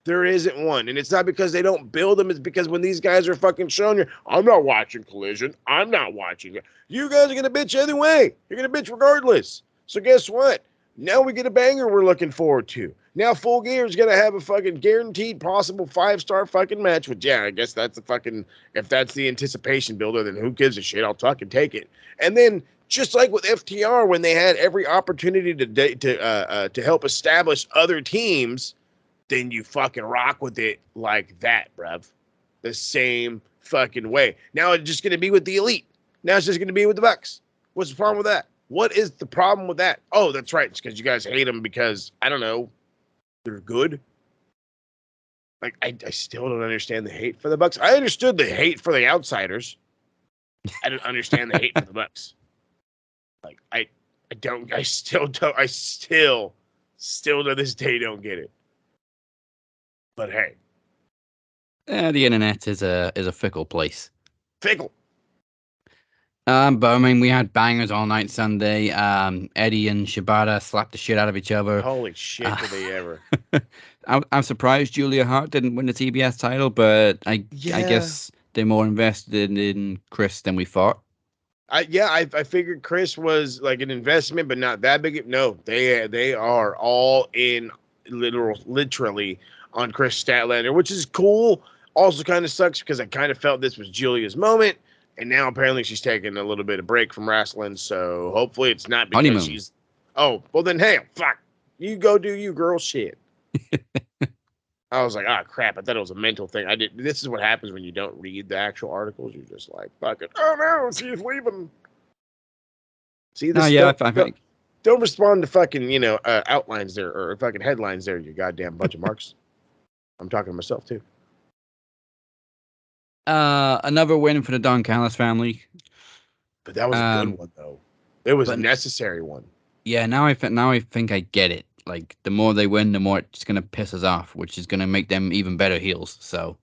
Speaker 2: There isn't one, and it's not because they don't build them. It's because when these guys are fucking showing you, I'm not watching Collision. I'm not watching it. You guys are gonna bitch anyway. You're gonna bitch regardless. So guess what? Now we get a banger we're looking forward to. Now Full Gear is gonna have a fucking guaranteed possible 5-star fucking match. Which I guess that's the fucking, if that's the anticipation builder, then who gives a shit? I'll fucking take it. And then just like with FTR, when they had every opportunity to help establish other teams, then you fucking rock with it like that, bruv. The same fucking way. Now it's just going to be with the Elite. Now it's just going to be with the Bucks. What's the problem with that? What is the problem with that? Oh, that's right. It's because you guys hate them because, I don't know, they're good. Like, I still don't understand the hate for the Bucks. I understood the hate for the outsiders. I don't understand the hate for the Bucks. Like, I still to this day don't get it. But hey,
Speaker 1: the internet is a fickle place.
Speaker 2: Fickle.
Speaker 1: But I mean, we had bangers all night Sunday. Eddie and Shibata slapped the shit out of each other.
Speaker 2: Holy shit, did they ever?
Speaker 1: I'm surprised Julia Hart didn't win the TBS title, but I guess they're more invested in Chris than we thought.
Speaker 2: I figured Chris was like an investment, but not that big. No, they are all in literally on Chris Statlander, which is cool. Also kind of sucks because I kind of felt this was Julia's moment, and now apparently she's taking a little bit of break from wrestling, so hopefully it's not because
Speaker 1: honeymoon.
Speaker 2: She's... Oh, well then, hey, fuck. You go do you, girl, shit. I was like, crap, I thought it was a mental thing. This is what happens when you don't read the actual articles. You're just like, fuck it. Oh, no, she's leaving. See, this don't respond to fucking, outlines there or fucking headlines there, you goddamn bunch of marks. I'm talking to myself, too.
Speaker 1: Another win for the Don Callis family.
Speaker 2: But that was a good one, though. It was a necessary one.
Speaker 1: Yeah, now I think I get it. Like, the more they win, the more it's going to piss us off, which is going to make them even better heels, so...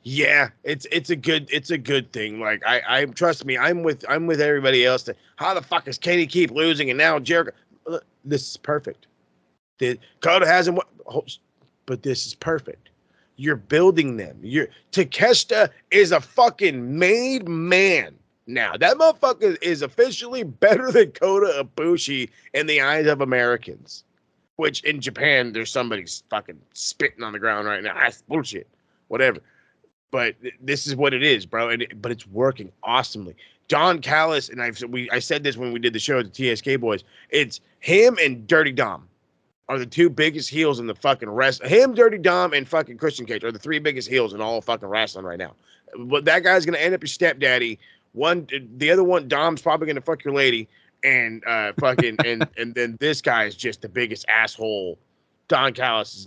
Speaker 2: Yeah, it's a good thing. Like I trust me, I'm with everybody else. How the fuck is Katie keep losing and now Jericho? This is perfect. Kota hasn't, but this is perfect. You're building them. Takeshita is a fucking made man now. That motherfucker is officially better than Kota Ibushi in the eyes of Americans. Which in Japan, there's somebody's fucking spitting on the ground right now. That's bullshit. Whatever. But this is what it is, bro. But it's working awesomely. Don Callis, and I said this when we did the show at the TSK Boys. It's him and Dirty Dom are the two biggest heels in the fucking him, Dirty Dom, and fucking Christian Cage are the three biggest heels in all of fucking wrestling right now. But that guy's gonna end up your stepdaddy. The other one, Dom's probably gonna fuck your lady, and fucking and then this guy is just the biggest asshole. Don Callis is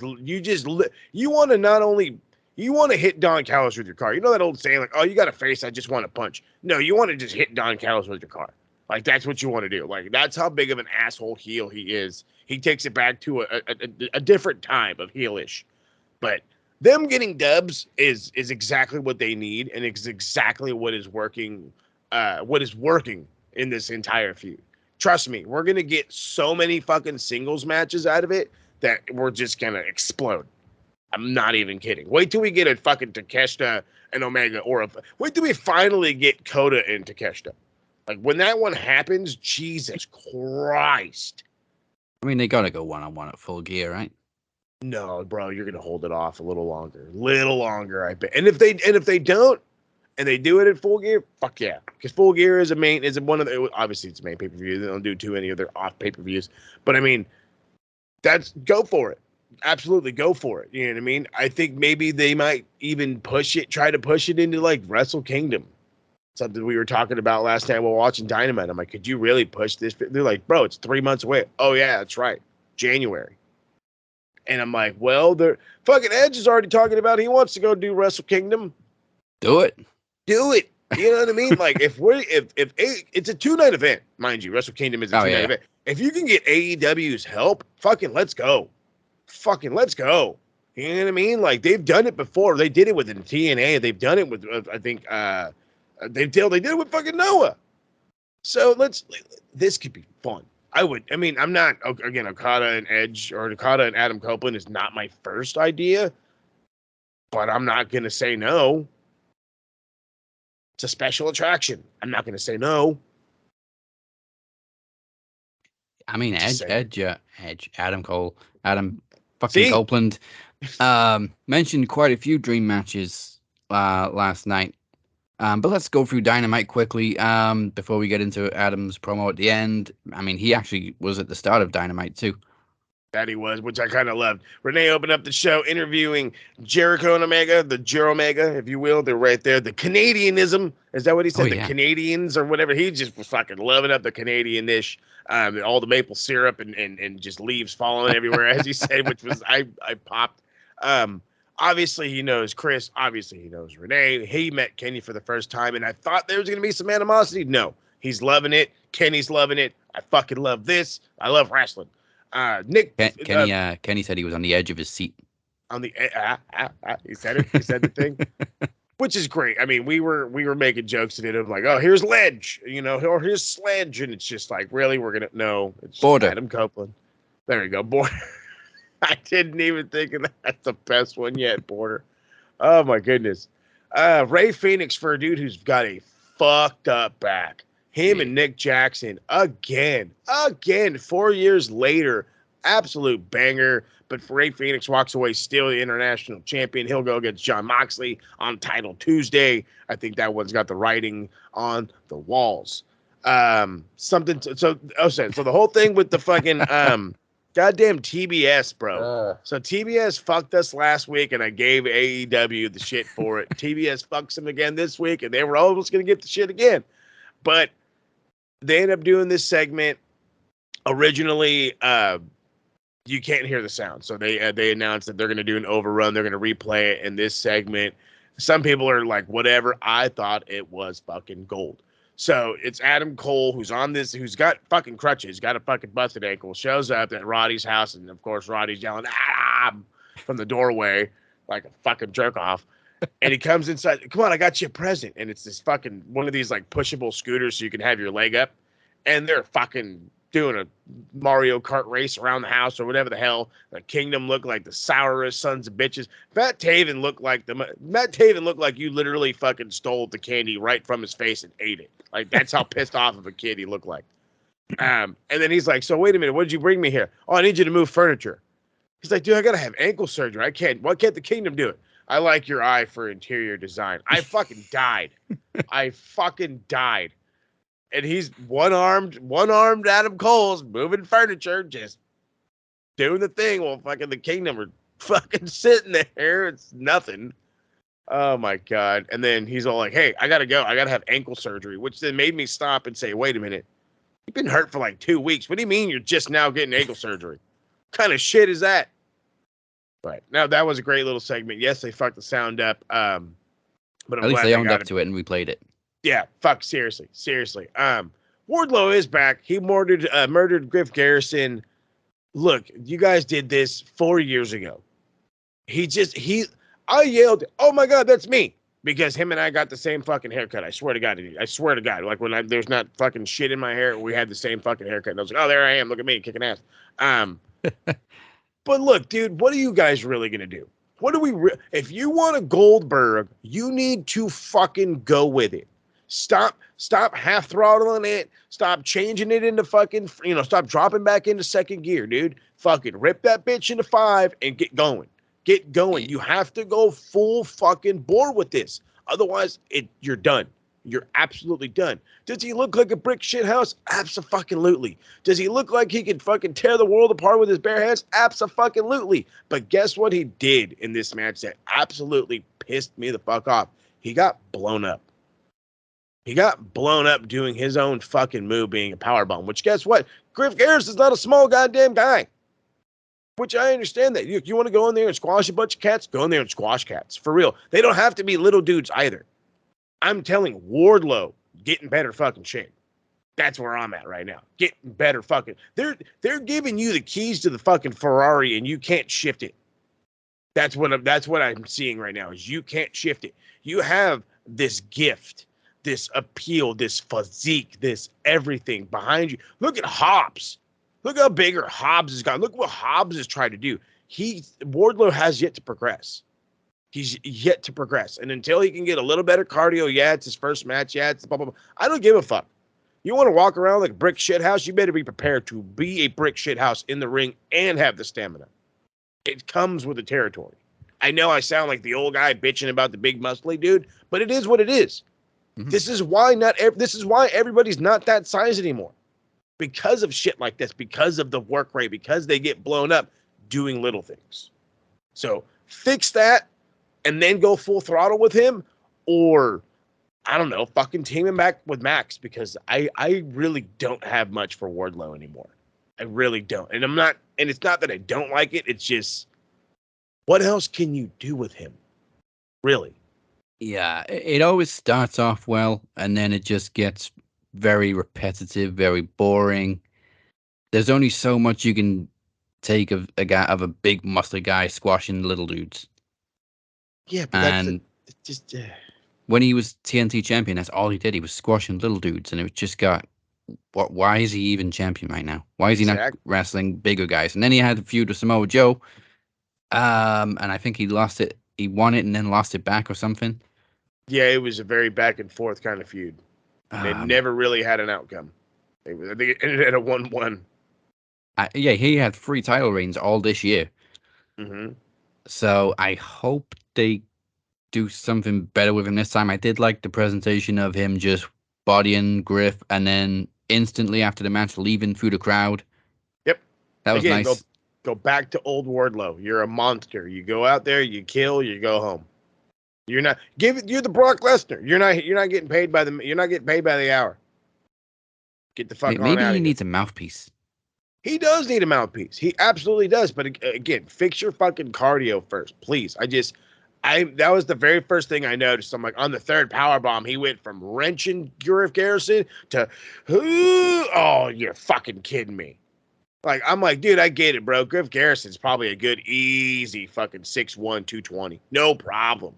Speaker 2: you want to not only you want to hit Don Callis with your car. You know that old saying like, "Oh, you got a face, I just want to punch." No, you want to just hit Don Callis with your car. Like that's what you want to do. Like that's how big of an asshole heel he is. He takes it back to a different time of heelish. But them getting dubs is exactly what they need, and it's exactly what is working. What is working in this entire feud. Trust me, we're gonna get so many fucking singles matches out of it that we're just gonna explode. I'm not even kidding. Wait till we get a fucking Takeshita and Omega, wait till we finally get Kota and Takeshita. Like when that one happens, Jesus Christ.
Speaker 1: I mean, they gotta go one-on-one at Full Gear, right?
Speaker 2: No, bro, you're gonna hold it off a little longer, I bet. And if they don't, and they do it at Full Gear, fuck yeah, because Full Gear is one of the, obviously it's a main pay per view. They don't do too many other off pay per views, but I mean, go for it, absolutely go for it. You know what I mean? I think maybe they might even try to push it into like Wrestle Kingdom. Something we were talking about last time while watching Dynamite. I'm like, could you really push this? They're like, bro, it's 3 months away. Oh yeah, that's right, January. And I'm like, well, they're fucking Edge is already talking about he wants to go do Wrestle Kingdom.
Speaker 1: Do it.
Speaker 2: You know what I mean? Like if it's a 2-night event, mind you, Wrestle Kingdom is a 2-night event. If you can get AEW's help, fucking let's go. Fucking let's go. You know what I mean? Like they've done it before. They did it with TNA. They've done it with I think they did it with fucking Noah. So this could be fun. I'm not, again, Okada and Edge or Okada and Adam Copeland is not my first idea, but I'm not going to say no. It's a special attraction. I'm not going to say no.
Speaker 1: I mean, Edge, Adam
Speaker 2: See?
Speaker 1: Copeland mentioned quite a few dream matches last night. But let's go through Dynamite quickly before we get into Adam's promo at the end. I mean, he actually was at the start of Dynamite too.
Speaker 2: That he was, which I kind of loved. Renee opened up the show interviewing Jericho and Omega, the Jer-Omega, if you will. They're right there. The Canadianism, is that what he said?
Speaker 1: Oh, yeah.
Speaker 2: The Canadians or whatever. He just was fucking loving up the Canadian-ish, all the maple syrup and just leaves falling everywhere, as he said, which was, I popped. Obviously, he knows Chris. Obviously, he knows Renee. He met Kenny for the first time, and I thought there was going to be some animosity. No, he's loving it. Kenny's loving it. I fucking love this. I love wrestling.
Speaker 1: Kenny said he was on the edge of his seat.
Speaker 2: On the he said it. He said the thing, which is great. I mean, we were making jokes at it of like, oh, here's Ledge, or here's Sledge, and it's just like, really, we're gonna no. It's
Speaker 1: Border.
Speaker 2: Adam Copeland. There you go, Border. I didn't even think of that. That's the best one yet, Border. Oh my goodness. Ray Phoenix for a dude who's got a fucked up back. Him and Nick Jackson again, 4 years later, absolute banger. But Ray Phoenix walks away still the international champion. He'll go against Jon Moxley on Title Tuesday. I think that one's got the writing on the walls. So the whole thing with the fucking goddamn TBS, bro. So TBS fucked us last week, and I gave AEW the shit for it. TBS fucks them again this week, and they were almost going to get the shit again. But they end up doing this segment. Originally, you can't hear the sound. So they announced that they're going to do an overrun. They're going to replay it in this segment. Some people are like, whatever. I thought it was fucking gold. So it's Adam Cole who's on this, who's got fucking crutches, got a fucking busted ankle, shows up at Roddy's house, and of course Roddy's yelling from the doorway like a fucking jerk off. And he comes inside, come on, I got you a present. And it's this fucking one of these like pushable scooters so you can have your leg up. And they're fucking doing a Mario Kart race around the house or whatever the hell. The Kingdom looked like the sourest sons of bitches. Matt Taven looked like you literally fucking stole the candy right from his face and ate it. Like that's how pissed off of a kid he looked like. And then he's like, so wait a minute, what did you bring me here? Oh, I need you to move furniture. He's like, dude, I gotta have ankle surgery. Why can't the Kingdom do it? I like your eye for interior design. I fucking died. And he's one-armed Adam Cole's moving furniture, just doing the thing while fucking the Kingdom are fucking sitting there. It's nothing. Oh my God. And then he's all like, hey, I gotta go. I gotta have ankle surgery, which then made me stop and say, wait a minute. You've been hurt for like 2 weeks. What do you mean you're just now getting ankle surgery? What kind of shit is that? But now that was a great little segment. Yes, they fucked the sound up. But I'm
Speaker 1: At least
Speaker 2: glad
Speaker 1: they owned
Speaker 2: got
Speaker 1: up to it and we played it.
Speaker 2: Yeah, fuck, seriously. Wardlow is back. He murdered Griff Garrison. Look, you guys did this 4 years ago. I yelled, oh my God, that's me. Because him and I got the same fucking haircut. I swear to God, I swear to God. Like when there's not fucking shit in my hair, we had the same fucking haircut. And I was like, oh, there I am. Look at me kicking ass. But look, dude, what are you guys really going to do? What do we, if you want a Goldberg, you need to fucking go with it. Stop half throttling it. Stop changing it into fucking, stop dropping back into second gear, dude. Fucking rip that bitch into 5 and get going. Get going. You have to go full fucking bore with this. Otherwise, you're done. You're absolutely done. Does he look like a brick shit house? Abso-fucking-lutely. Does he look like he could fucking tear the world apart with his bare hands? Abso-fucking-lutely. But guess what he did in this match that absolutely pissed me the fuck off? He got blown up. He got blown up doing his own fucking move, being a powerbomb, which guess what? Griff Garrison's not a small goddamn guy. Which I understand that. You want to go in there and squash a bunch of cats? Go in there and squash cats. For real. They don't have to be little dudes either. I'm telling Wardlow, get in better fucking shape. That's where I'm at right now. Get in better fucking. They're giving you the keys to the fucking Ferrari and you can't shift it. That's what I'm seeing right now is you can't shift it. You have this gift, this appeal, this physique, this everything behind you. Look at Hobbs. Look how bigger Hobbs has gone. Look what Hobbs has tried to do. Wardlow has yet to progress. He's yet to progress. And until he can get a little better cardio, yeah, it's his first match, yeah, it's blah, blah, blah. I don't give a fuck. You want to walk around like a brick shit house, you better be prepared to be a brick shit house in the ring and have the stamina. It comes with the territory. I know I sound like the old guy bitching about the big muscly dude, but it is what it is. Mm-hmm. This is why everybody's not that size anymore. Because of shit like this, because of the work rate, because they get blown up doing little things. So fix that and then go full throttle with him, or I don't know, fucking team him back with Max, because I really don't have much for Wardlow anymore. I really don't. And it's not that I don't like it, it's just what else can you do with him? Really?
Speaker 1: Yeah, it always starts off well and then it just gets very repetitive, very boring. There's only so much you can take of a big muscly guy squashing little dudes.
Speaker 2: Yeah, but just
Speaker 1: when he was TNT champion, that's all he did. He was squashing little dudes, and it just got. Why is he even champion right now? Why is he not wrestling bigger guys? And then he had a feud with Samoa Joe, and I think he lost it. He won it and then lost it back or something.
Speaker 2: Yeah, it was a very back and forth kind of feud. They never really had an outcome. I think it ended at a 1-1.
Speaker 1: Yeah, he had 3 title reigns all this year.
Speaker 2: Mm-hmm.
Speaker 1: So I hope they do something better with him this time. I did like the presentation of him just bodying Griff and then instantly after the match leaving through the crowd.
Speaker 2: Yep.
Speaker 1: That was nice.
Speaker 2: Go back to old Wardlow. You're a monster. You go out there, you kill, you go home. You're the Brock Lesnar. You're not getting paid by the hour. Get the fuck on out of here.
Speaker 1: Maybe he needs a mouthpiece.
Speaker 2: He does need a mouthpiece. He absolutely does. But again, fix your fucking cardio first, please. That was the very first thing I noticed. I'm like, on the third powerbomb, he went from wrenching Griff Garrison to, oh, you're fucking kidding me. Like, I'm like, dude, I get it, bro. Griff Garrison's probably a good, easy fucking 6'1", 220. No problem.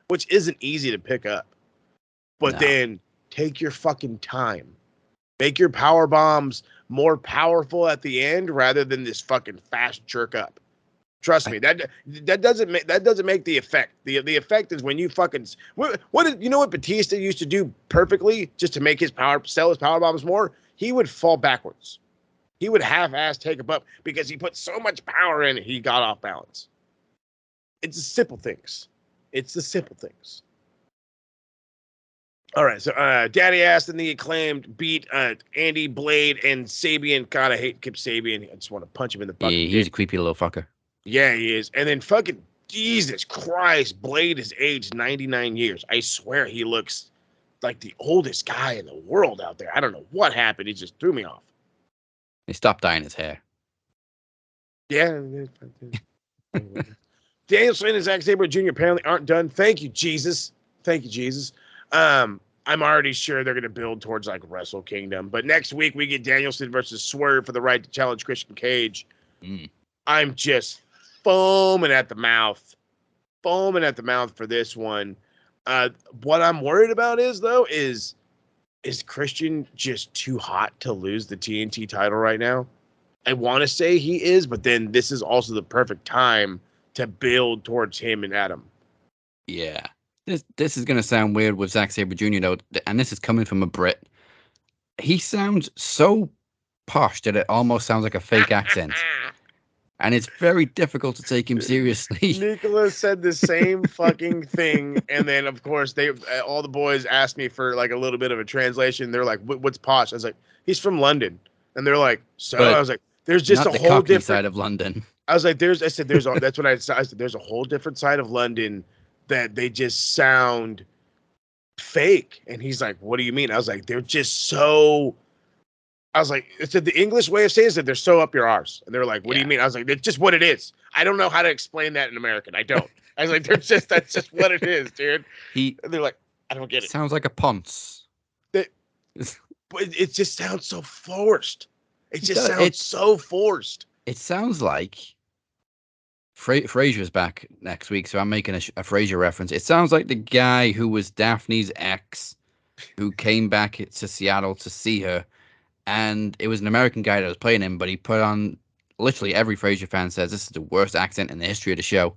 Speaker 2: Which isn't easy to pick up. But then take your fucking time. Make your power bombs more powerful at the end rather than this fucking fast jerk up. Trust me, that doesn't make the effect. The effect is when you fucking you know what Batista used to do perfectly just to make sell his power bombs more? He would fall backwards. He would half-ass take him up because he put so much power in it, he got off balance. It's the simple things. All right, so Daddy Ass and the Acclaimed beat Andy, Blade, and Sabian. God, I hate Kip Sabian. I just want to punch him in the fucking
Speaker 1: Yeah, he's
Speaker 2: dick.
Speaker 1: a creepy little fucker.
Speaker 2: Yeah, he is. And then fucking Jesus Christ, Blade is aged 99 years. I swear he looks like the oldest guy in the world out there. I don't know what happened. He just threw me off.
Speaker 1: He stopped dyeing his hair.
Speaker 2: Yeah. Danielson and Zack Sabre Jr. apparently aren't done. Thank you, Jesus. Thank you, Jesus. I'm already sure they're going to build towards like Wrestle Kingdom. But next week we get Danielson versus Swerve for the right to challenge Christian Cage. I'm just foaming at the mouth. Foaming at the mouth for this one. What I'm worried about is Christian just too hot to lose the TNT title right now? I want to say he is, but then this is also the perfect time to build towards him and Adam.
Speaker 1: Yeah. This is going to sound weird with Zack Sabre Jr. though, and this is coming from a Brit. He sounds so posh that it almost sounds like a fake accent. And it's very difficult to take him seriously.
Speaker 2: Nicholas said the same fucking thing, and then of course all the boys asked me for like a little bit of a translation. They're like, "What's posh?" I was like, "He's from London," and they're like, "So?"
Speaker 1: But
Speaker 2: I was like, "There's just
Speaker 1: not
Speaker 2: a
Speaker 1: the
Speaker 2: whole
Speaker 1: Cockney
Speaker 2: different
Speaker 1: side of London."
Speaker 2: I was like, "There's," I said, "There's," that's what I said. I said, "There's a whole different side of London that they just sound fake." And he's like, "What do you mean?" I was like, "They're just so." I was like, it's the English way of saying is that they're so up your arse. And they're like, what do you mean? I was like, it's just what it is. I don't know how to explain that in American. I don't. I was like, that's just what it is, dude. And they're like, I don't get it.
Speaker 1: Sounds like a ponce.
Speaker 2: But it just sounds so forced. It just sounds
Speaker 1: It's
Speaker 2: so forced.
Speaker 1: It sounds like Frasier's back next week, so I'm making a Frasier reference. It sounds like the guy who was Daphne's ex, who came back to Seattle to see her, and it was an American guy that was playing him, but he put on, literally every Frasier fan says this is the worst accent in the history of the show.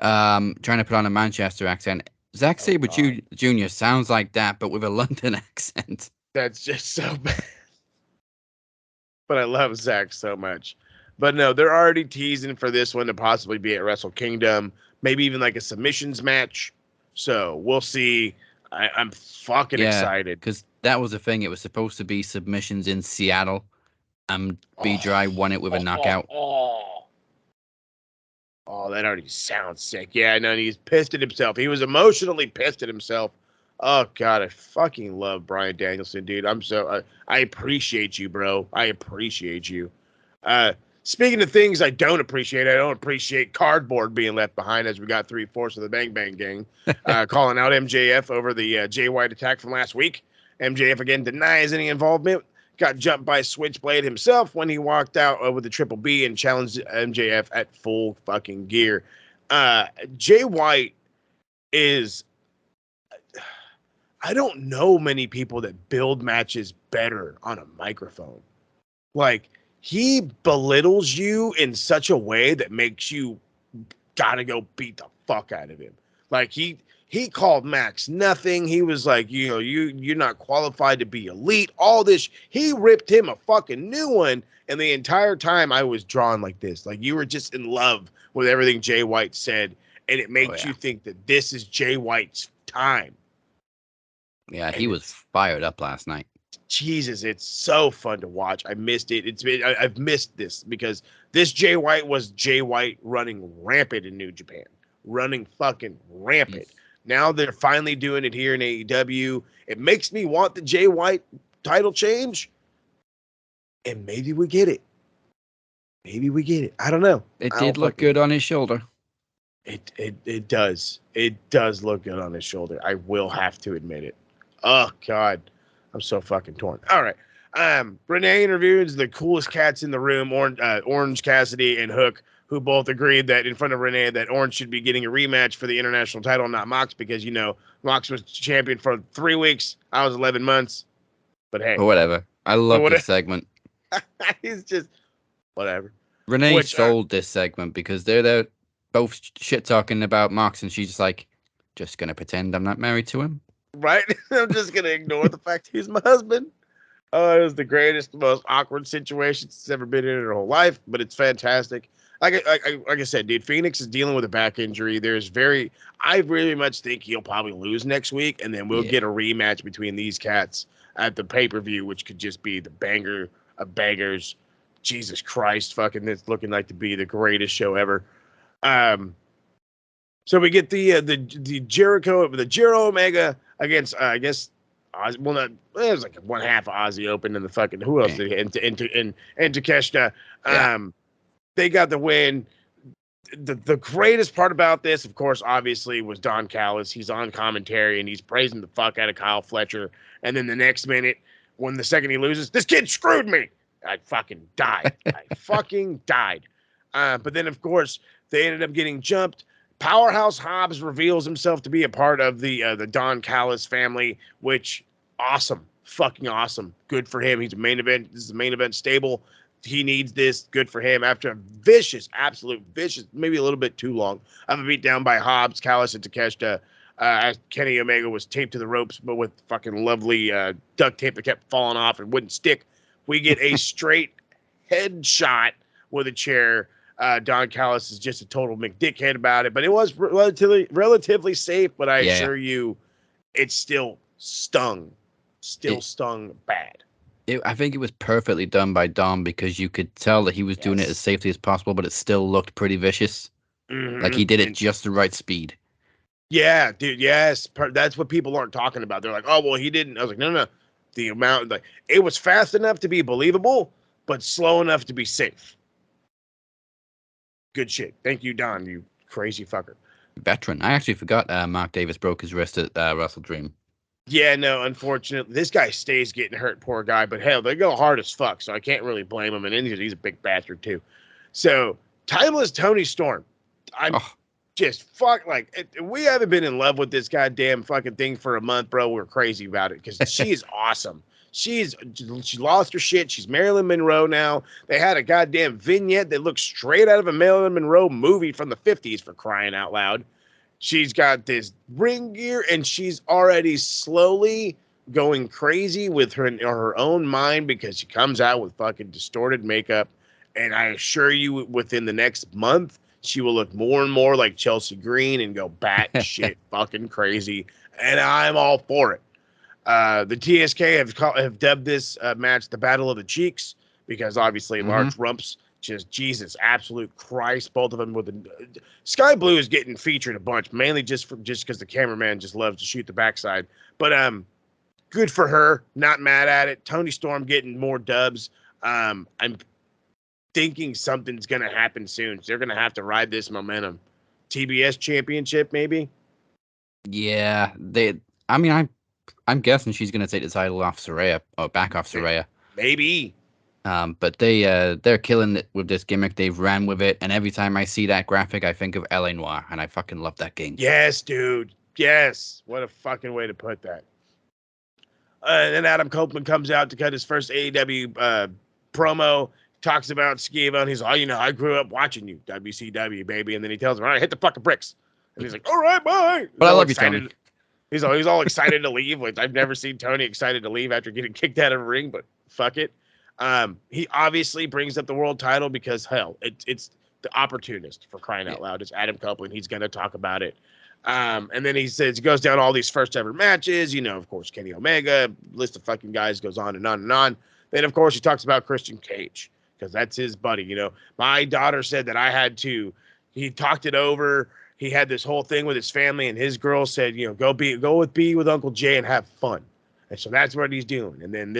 Speaker 1: Trying to put on a Manchester accent. Zack Sabre Jr. sounds like that, but with a London accent.
Speaker 2: That's just so bad. But I love Zach so much. But no, they're already teasing for this one to possibly be at Wrestle Kingdom, maybe even like a submissions match. So we'll see. I'm fucking excited.
Speaker 1: Because that was the thing. It was supposed to be submissions in Seattle, and B-Dry won it with a knockout.
Speaker 2: Oh, that already sounds sick. Yeah, I know. He's pissed at himself. He was emotionally pissed at himself. Oh, God, I fucking love Bryan Danielson, dude. I appreciate you, bro. I appreciate you. Speaking of things I don't appreciate cardboard being left behind as we got 3/4 of the Bang Bang Gang calling out MJF over the Jay White attack from last week. MJF again denies any involvement. Got jumped by Switchblade himself when he walked out with the Triple B and challenged MJF at full fucking gear. Jay White is... I don't know many people that build matches better on a microphone. Like, he belittles you in such a way that makes you gotta go beat the fuck out of him. Like, he called Max nothing. He was like, you're not qualified to be elite. All this. He ripped him a fucking new one. And the entire time I was drawn like this. Like, you were just in love with everything Jay White said. And it makes you think that this is Jay White's time.
Speaker 1: Yeah, he was fired up last night.
Speaker 2: Jesus, it's so fun to watch. I missed it. I've missed this because this Jay White was Jay White running rampant in New Japan. Running fucking rampant. Now they're finally doing it here in AEW. It makes me want the Jay White title change. And maybe we get it. I don't know.
Speaker 1: It did look good on his shoulder.
Speaker 2: It does. It does look good on his shoulder. I will have to admit it. Oh, God. I'm so fucking torn. All right. Renee interviews the coolest cats in the room, Orange Cassidy and Hook, who both agreed that in front of Renee that Orange should be getting a rematch for the international title, not Mox, because, Mox was champion for 3 weeks. I was 11 months. But hey.
Speaker 1: Or whatever. I love this segment.
Speaker 2: He's just, whatever.
Speaker 1: Renee sold this segment because they're both shit-talking about Mox, and she's just like, just going to pretend I'm not married to him.
Speaker 2: Right? I'm just going to ignore the fact he's my husband. Oh, it was the greatest, most awkward situation she's ever been in her whole life, but it's fantastic. like I said, dude, Phoenix is dealing with a back injury. I really much think he'll probably lose next week, and then we'll get a rematch between these cats at the pay-per-view, which could just be the banger of bangers. Jesus Christ, fucking, it's looking like to be the greatest show ever. So we get the Jero Omega against I guess it was like one half of Ozzy Open and the fucking who else did he into Takeshita. They got the win. The greatest part about this, of course, obviously, was Don Callis. He's on commentary and he's praising the fuck out of Kyle Fletcher. And then the next minute, when the second he loses, this kid screwed me. I fucking died. But then, of course, they ended up getting jumped. Powerhouse Hobbs reveals himself to be a part of the Don Callis family, which awesome, fucking awesome. Good for him. He's a main event. This is a main event stable. He needs this. Good for him. After a absolute vicious, maybe a little bit too long, of a beat down by Hobbs, Callis, and Takeshita. As Kenny Omega was taped to the ropes, but with fucking lovely duct tape that kept falling off and wouldn't stick. We get a straight headshot with a chair. Don Callis is just a total McDickhead about it, but it was relatively safe. But I assure you, it still stung. Stung bad.
Speaker 1: I think it was perfectly done by Dom because you could tell that he was doing it as safely as possible, but it still looked pretty vicious.
Speaker 2: Mm-hmm.
Speaker 1: Like he did it just the right speed.
Speaker 2: Yeah, dude. Yes, that's what people aren't talking about. They're like, "Oh, well, he didn't." I was like, "No. The amount, like, it was fast enough to be believable, but slow enough to be safe." Good shit. Thank you, Don. You crazy fucker.
Speaker 1: Veteran. I actually forgot Mark Davis broke his wrist at WrestleDream.
Speaker 2: Yeah, no, unfortunately, this guy stays getting hurt, poor guy. But hell, they go hard as fuck, so I can't really blame him. And he's a big bastard too. So, timeless Tony Storm. I'm just we haven't been in love with this goddamn fucking thing for a month, bro. We're crazy about it because she is awesome. She lost her shit. She's Marilyn Monroe now. They had a goddamn vignette that looks straight out of a Marilyn Monroe movie from the 50s, for crying out loud. She's got this ring gear, and she's already slowly going crazy with her own mind because she comes out with fucking distorted makeup. And I assure you, within the next month, she will look more and more like Chelsea Green and go batshit fucking crazy. And I'm all for it. The TSK have dubbed this match the Battle of the Cheeks because obviously large rumps. Just Jesus, absolute Christ, both of them with Sky Blue is getting featured a bunch, mainly just because the cameraman just loves to shoot the backside. But good for her, not mad at it. Tony Storm getting more dubs. I'm thinking something's gonna happen soon. They're gonna have to ride this momentum. TBS championship, maybe.
Speaker 1: Yeah, I'm guessing she's gonna take the title off Saraya or back off Saraya.
Speaker 2: Maybe.
Speaker 1: But they're killing it with this gimmick. They've ran with it, and every time I see that graphic, I think of LA Noire, and I fucking love that game.
Speaker 2: Yes, dude. Yes. What a fucking way to put that. And then Adam Copeland comes out to cut his first AEW promo. Talks about Skiva, and he's like, I grew up watching you, WCW, baby. And then he tells him, all right, hit the fucking bricks. And he's like, all right, bye.
Speaker 1: But I love you, Tony.
Speaker 2: He's all excited to leave. Like, I've never seen Tony excited to leave after getting kicked out of a ring, but fuck it. He obviously brings up the world title because, hell, it's the opportunist, for crying out loud. It's Adam Copeland. He's going to talk about it. And then he goes down all these first ever matches. Of course, Kenny Omega, list of fucking guys goes on and on and on. Then, of course, he talks about Christian Cage because that's his buddy. My daughter said that he talked it over. He had this whole thing with his family, and his girl said, go with Uncle Jay and have fun. And so that's what he's doing. And then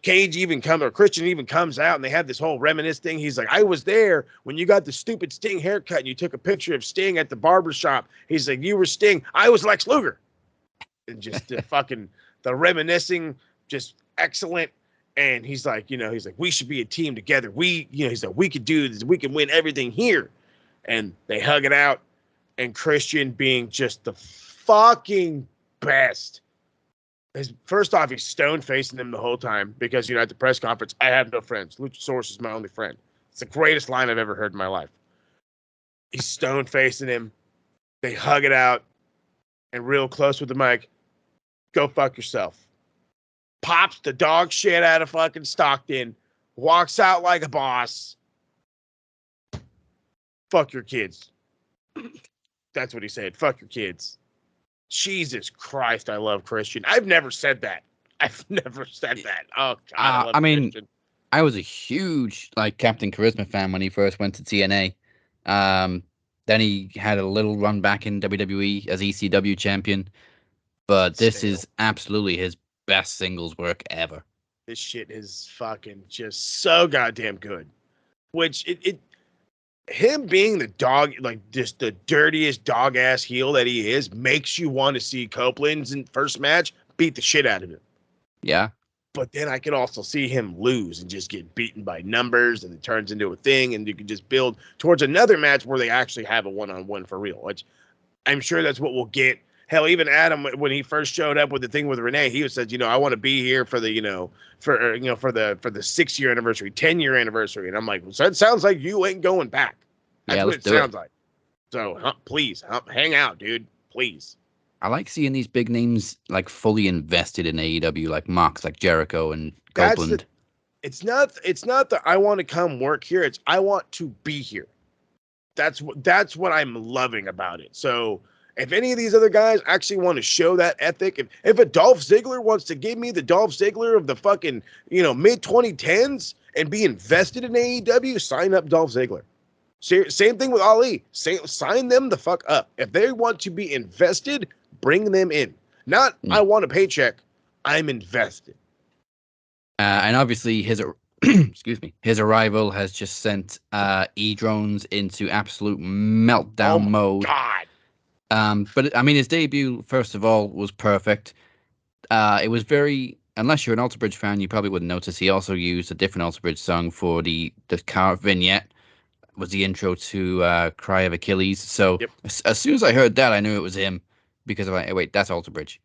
Speaker 2: Christian even comes out, and they have this whole reminisce thing. He's like, I was there when you got the stupid Sting haircut and you took a picture of Sting at the barbershop. He's like, you were Sting. I was Lex Luger. And just the reminiscing, just excellent. And he's like, we should be a team together. He's like, we could do this. We can win everything here. And they hug it out. And Christian being just the fucking best. First off, he's stone facing them the whole time because, at the press conference, I have no friends. Luchasaurus is my only friend. It's the greatest line I've ever heard in my life. He's stone facing him. They hug it out and real close with the mic. Go fuck yourself. Pops the dog shit out of fucking Stockton. Walks out like a boss. Fuck your kids. That's what he said. Fuck your kids. Jesus Christ, I love Christian. I've never said that. I've never said that. Oh God, I love
Speaker 1: I mean,
Speaker 2: Christian.
Speaker 1: I was a huge Captain Charisma fan when he first went to TNA. Then he had a little run back in WWE as ECW champion, but this
Speaker 2: Stale.
Speaker 1: is absolutely his best singles work ever.
Speaker 2: This shit is fucking just so goddamn good. Which it him being the dog, like just the dirtiest dog ass heel that he is, makes you want to see Copeland's in first match beat the shit out of him.
Speaker 1: Yeah.
Speaker 2: But then I can also see him lose and just get beaten by numbers, and it turns into a thing, and you can just build towards another match where they actually have a one-on-one for real, which I'm sure that's what we'll get. Hell, even Adam, when he first showed up with the thing with Renee, he said, I want to be here for the, for the 6-year anniversary, 10-year anniversary. And I'm like, well, so it sounds like you ain't going back. That's what
Speaker 1: let's
Speaker 2: it
Speaker 1: do
Speaker 2: sounds like. So please, hang out, dude. Please.
Speaker 1: I like seeing these big names like fully invested in AEW, like Mox, like Jericho and
Speaker 2: That's
Speaker 1: Copeland.
Speaker 2: it's not that I want to come work here. It's I want to be here. That's what I'm loving about it. So if any of these other guys actually want to show that ethic, if a Dolph Ziggler wants to give me the Dolph Ziggler of the fucking, mid 2010s and be invested in AEW, sign up Dolph Ziggler. Same thing with Ali. Sign them the fuck up. If they want to be invested, bring them in. Not I want a paycheck. I'm invested.
Speaker 1: And obviously his excuse me, his arrival has just sent E-Drones into absolute meltdown mode.
Speaker 2: God.
Speaker 1: But I mean, his debut, first of all, was perfect. It was very, unless you're an Alter Bridge fan, you probably wouldn't notice. He also used a different Alter Bridge song for the car vignette. Was the intro to Cry of Achilles. So
Speaker 2: Yep.
Speaker 1: as soon as I heard that, I knew it was him because of wait, that's Alter Bridge.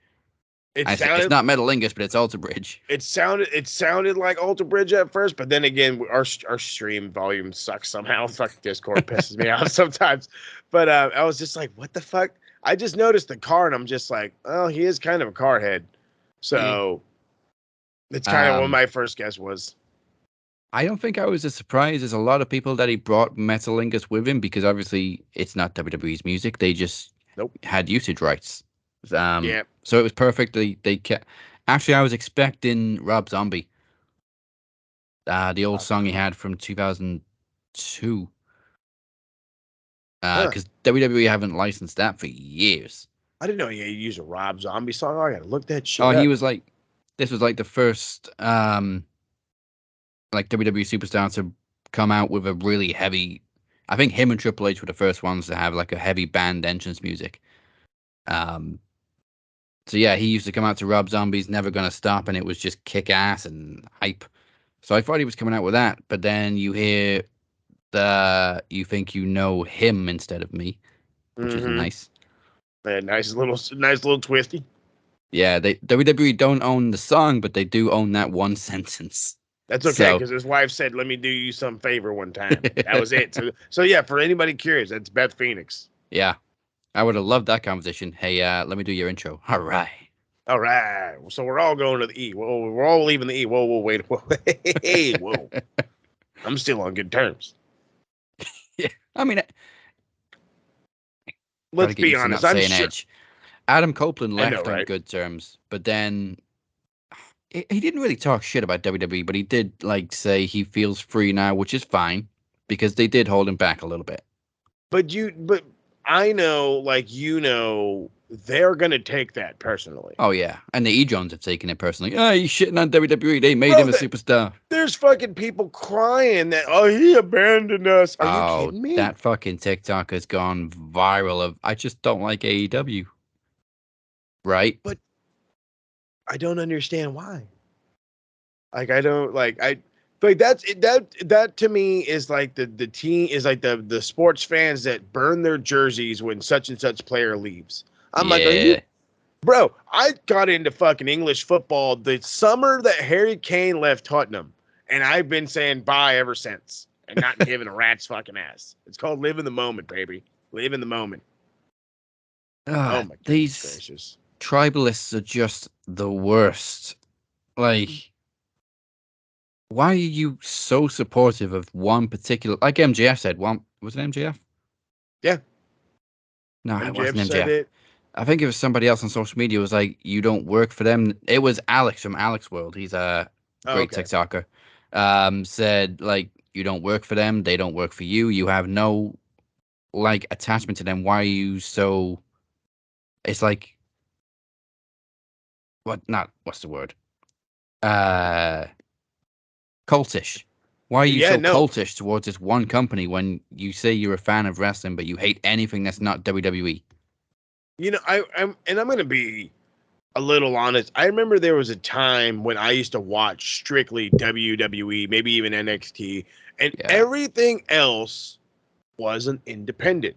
Speaker 1: It's not Metalingus, but it's Alter Bridge.
Speaker 2: It sounded like Alter Bridge at first, but then again, our stream volume sucks somehow. Fuck, Discord pisses me off sometimes. But I was just like, what the fuck? I just noticed the car, and I'm just like, oh, he is kind of a car head. So it's kind of what my first guess was.
Speaker 1: I don't think I was as surprised as a lot of people that he brought Metalingus with him because obviously it's not WWE's music. They just had usage rights.
Speaker 2: Yeah.
Speaker 1: So it was perfect. They kept. Actually, I was expecting Rob Zombie. The old song he had from 2002. Because WWE haven't licensed that for years.
Speaker 2: I didn't know he used a Rob Zombie song. I gotta look that shit
Speaker 1: up.
Speaker 2: He
Speaker 1: was like, this was like the first like WWE superstar to come out with a really heavy. I think him and Triple H were the first ones to have like a heavy band entrance music. So yeah, he used to come out to Rob Zombie's Never Gonna Stop, and it was just kick ass and hype. So I thought he was coming out with that, but then you hear You Think You Know Him Instead of Me, which is nice.
Speaker 2: Yeah, nice little twisty.
Speaker 1: Yeah, WWE don't own the song, but they do own that one sentence.
Speaker 2: That's okay, because his wife said, "Let me do you some favor one time." That was it. So yeah, for anybody curious, that's Beth Phoenix.
Speaker 1: Yeah, I would have loved that conversation. Hey, let me do your intro. All right.
Speaker 2: So we're all going to the E. Whoa, we're all leaving the E. Whoa, wait, whoa, hey, whoa. I'm still on good terms.
Speaker 1: Yeah, I mean,
Speaker 2: let's be honest. I'm sure
Speaker 1: Edge. Adam Copeland left on good terms, but then he didn't really talk shit about WWE, but he did say he feels free now, which is fine because they did hold him back a little bit.
Speaker 2: But I know, they're gonna take that personally.
Speaker 1: Oh yeah, and the E-Jones have taken it personally. Oh, he's shitting on WWE. They made him a superstar.
Speaker 2: There's fucking people crying that he abandoned us. Are you kidding me?
Speaker 1: That fucking TikTok has gone viral. Of I just don't like AEW. Right,
Speaker 2: but I don't understand why. I don't that to me is like the team is like the sports fans that burn their jerseys when such and such player leaves. I'm like, bro, I got into fucking English football the summer that Harry Kane left Tottenham, and I've been saying bye ever since and not giving a rat's fucking ass. It's called live in the moment, baby. Live in the moment.
Speaker 1: Oh my gracious. Tribalists are just the worst. Why are you so supportive of one particular? Like MJF said, was it MJF?
Speaker 2: Yeah.
Speaker 1: No, it
Speaker 2: MJF
Speaker 1: wasn't
Speaker 2: said
Speaker 1: MJF.
Speaker 2: it.
Speaker 1: I think it was somebody else on social media who was like, you don't work for them. It was Alex from Alex World. He's a
Speaker 2: Oh,
Speaker 1: great
Speaker 2: okay.
Speaker 1: TikToker. Said, like, you don't work for them. They don't work for you. You have no, like, attachment to them. Why are you so... It's like... What's the word? Uh, cultish. Why are you
Speaker 2: Yeah,
Speaker 1: so
Speaker 2: no.
Speaker 1: cultish towards this one company when you say you're a fan of wrestling, but you hate anything that's not WWE?
Speaker 2: You know, I'm gonna be a little honest. I remember there was a time when I used to watch strictly WWE, maybe even NXT, and
Speaker 1: Yeah.
Speaker 2: everything else wasn't independent.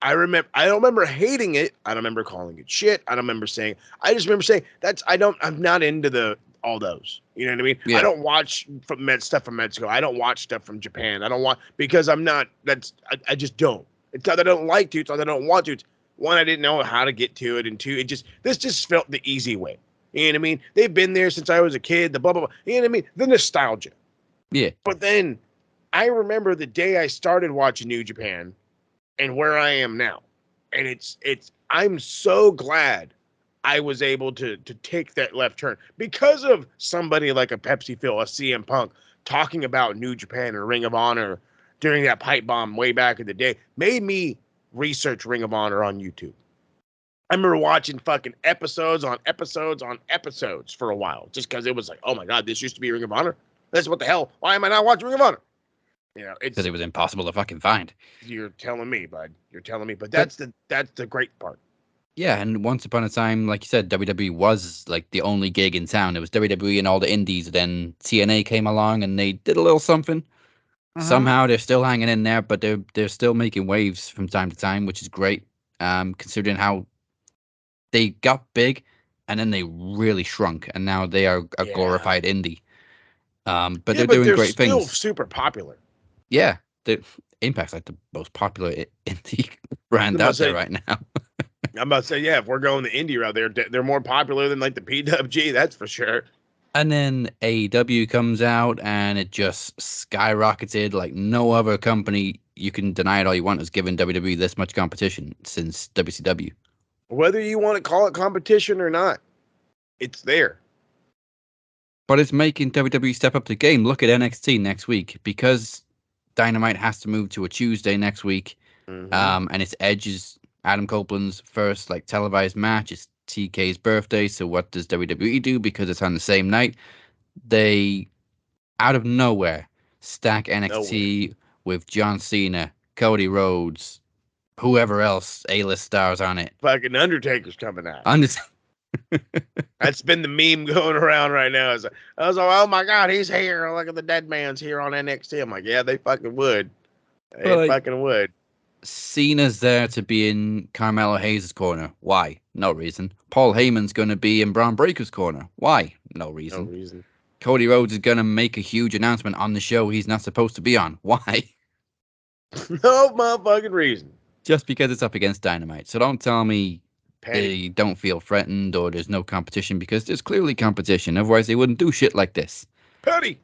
Speaker 2: I don't remember hating it. I don't remember calling it shit. I don't remember saying. I just remember saying I'm not into all those. You know what I mean? I
Speaker 1: Yeah.
Speaker 2: don't watch stuff from Mexico. I don't watch stuff from Japan. I don't want because I'm not. I just don't. It's not that I don't like to. It's not that I don't want to. It's one, I didn't know how to get to it, and two, this just felt the easy way. You know what I mean? They've been there since I was a kid. The blah blah blah. You know what I mean? The nostalgia.
Speaker 1: Yeah.
Speaker 2: But then I remember the day I started watching New Japan and where I am now. And I'm so glad I was able to take that left turn because of somebody like a Pepsi Phil, a CM Punk talking about New Japan or Ring of Honor during that pipe bomb way back in the day made me research Ring of Honor on YouTube. I remember watching fucking episodes on episodes on episodes for a while just because it was like, oh my God, this used to be Ring of Honor. That's what the hell. Why am I not watching Ring of Honor? You know,
Speaker 1: Because it was impossible to fucking find.
Speaker 2: you're telling me, bud. You're telling me. But
Speaker 1: But
Speaker 2: that's the great part.
Speaker 1: yeah, and once upon a time, like you said, WWE was like the only gig in town. It was WWE and all the indies. Then TNA came along and they did a little something. Somehow they're still hanging in there, but they're still making waves from time to time, which is great. Considering how they got big and then they really shrunk, and now they are a
Speaker 2: Yeah.
Speaker 1: glorified indie. But
Speaker 2: Yeah,
Speaker 1: they're
Speaker 2: but
Speaker 1: doing
Speaker 2: they're
Speaker 1: great
Speaker 2: still
Speaker 1: things.
Speaker 2: super popular.
Speaker 1: Yeah, Impact's like the most popular indie brand
Speaker 2: I'm about to
Speaker 1: out there
Speaker 2: say,
Speaker 1: right now.
Speaker 2: yeah, if we're going the indie route, they're more popular than like the PWG, that's for sure.
Speaker 1: And then AEW comes out and it just skyrocketed like no other company. You can deny it all you want has given WWE this much competition since WCW.
Speaker 2: Whether you want to call it competition or not, it's there.
Speaker 1: But it's making WWE step up the game. Look at NXT next week because Dynamite has to move to a Tuesday next week.
Speaker 2: Mm-hmm.
Speaker 1: And it's Edge's Adam Copeland's first like televised match. It's TK's birthday. So what does WWE do? Because it's on the same night. They out of nowhere stack
Speaker 2: Nowhere.
Speaker 1: NXT with John Cena, Cody Rhodes, whoever else A-list stars on it.
Speaker 2: Fucking Undertaker's coming out.
Speaker 1: I'm just,
Speaker 2: That's been the meme going around right now. I was like, oh my God, he's here. Look at the dead man's here on NXT. I'm like, yeah, they fucking would. They
Speaker 1: but like
Speaker 2: fucking would.
Speaker 1: Cena's there to be in Carmelo Hayes' corner. Why? No reason. Paul Heyman's going to be in Braun Breaker's corner. Why? No
Speaker 2: No
Speaker 1: reason.
Speaker 2: reason.
Speaker 1: Cody Rhodes is going to make a huge announcement on the show he's not supposed to be on. Why?
Speaker 2: No motherfucking reason.
Speaker 1: Just because it's up against Dynamite. So don't tell me
Speaker 2: Petty.
Speaker 1: they don't feel threatened or there's no competition because there's clearly competition. Otherwise, they wouldn't do shit like this.
Speaker 2: Petty.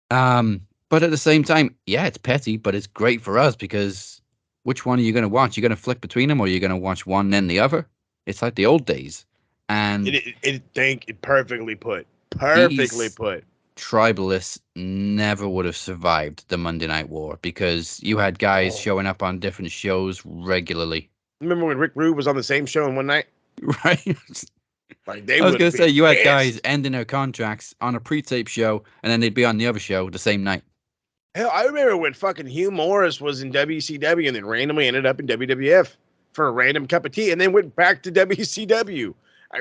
Speaker 1: But at the same time, yeah, it's petty, but it's great for us because which one are you going to watch? You're going to flick between them or you're going to watch one then the other? It's like the old days. And
Speaker 2: It perfectly put. Perfectly
Speaker 1: these
Speaker 2: put.
Speaker 1: tribalists never would have survived the Monday Night War because you had guys
Speaker 2: Oh.
Speaker 1: showing up on different shows regularly.
Speaker 2: Remember when Rick Rude was on the same show in one night?
Speaker 1: Right?
Speaker 2: Like they
Speaker 1: I was
Speaker 2: would
Speaker 1: going to say,
Speaker 2: be
Speaker 1: you had
Speaker 2: pissed.
Speaker 1: guys ending their contracts on a pre-tape show, and then they'd be on the other show the same night.
Speaker 2: Hell, I remember when fucking Hugh Morris was in WCW and then randomly ended up in WWF for a random cup of tea and then went back to WCW.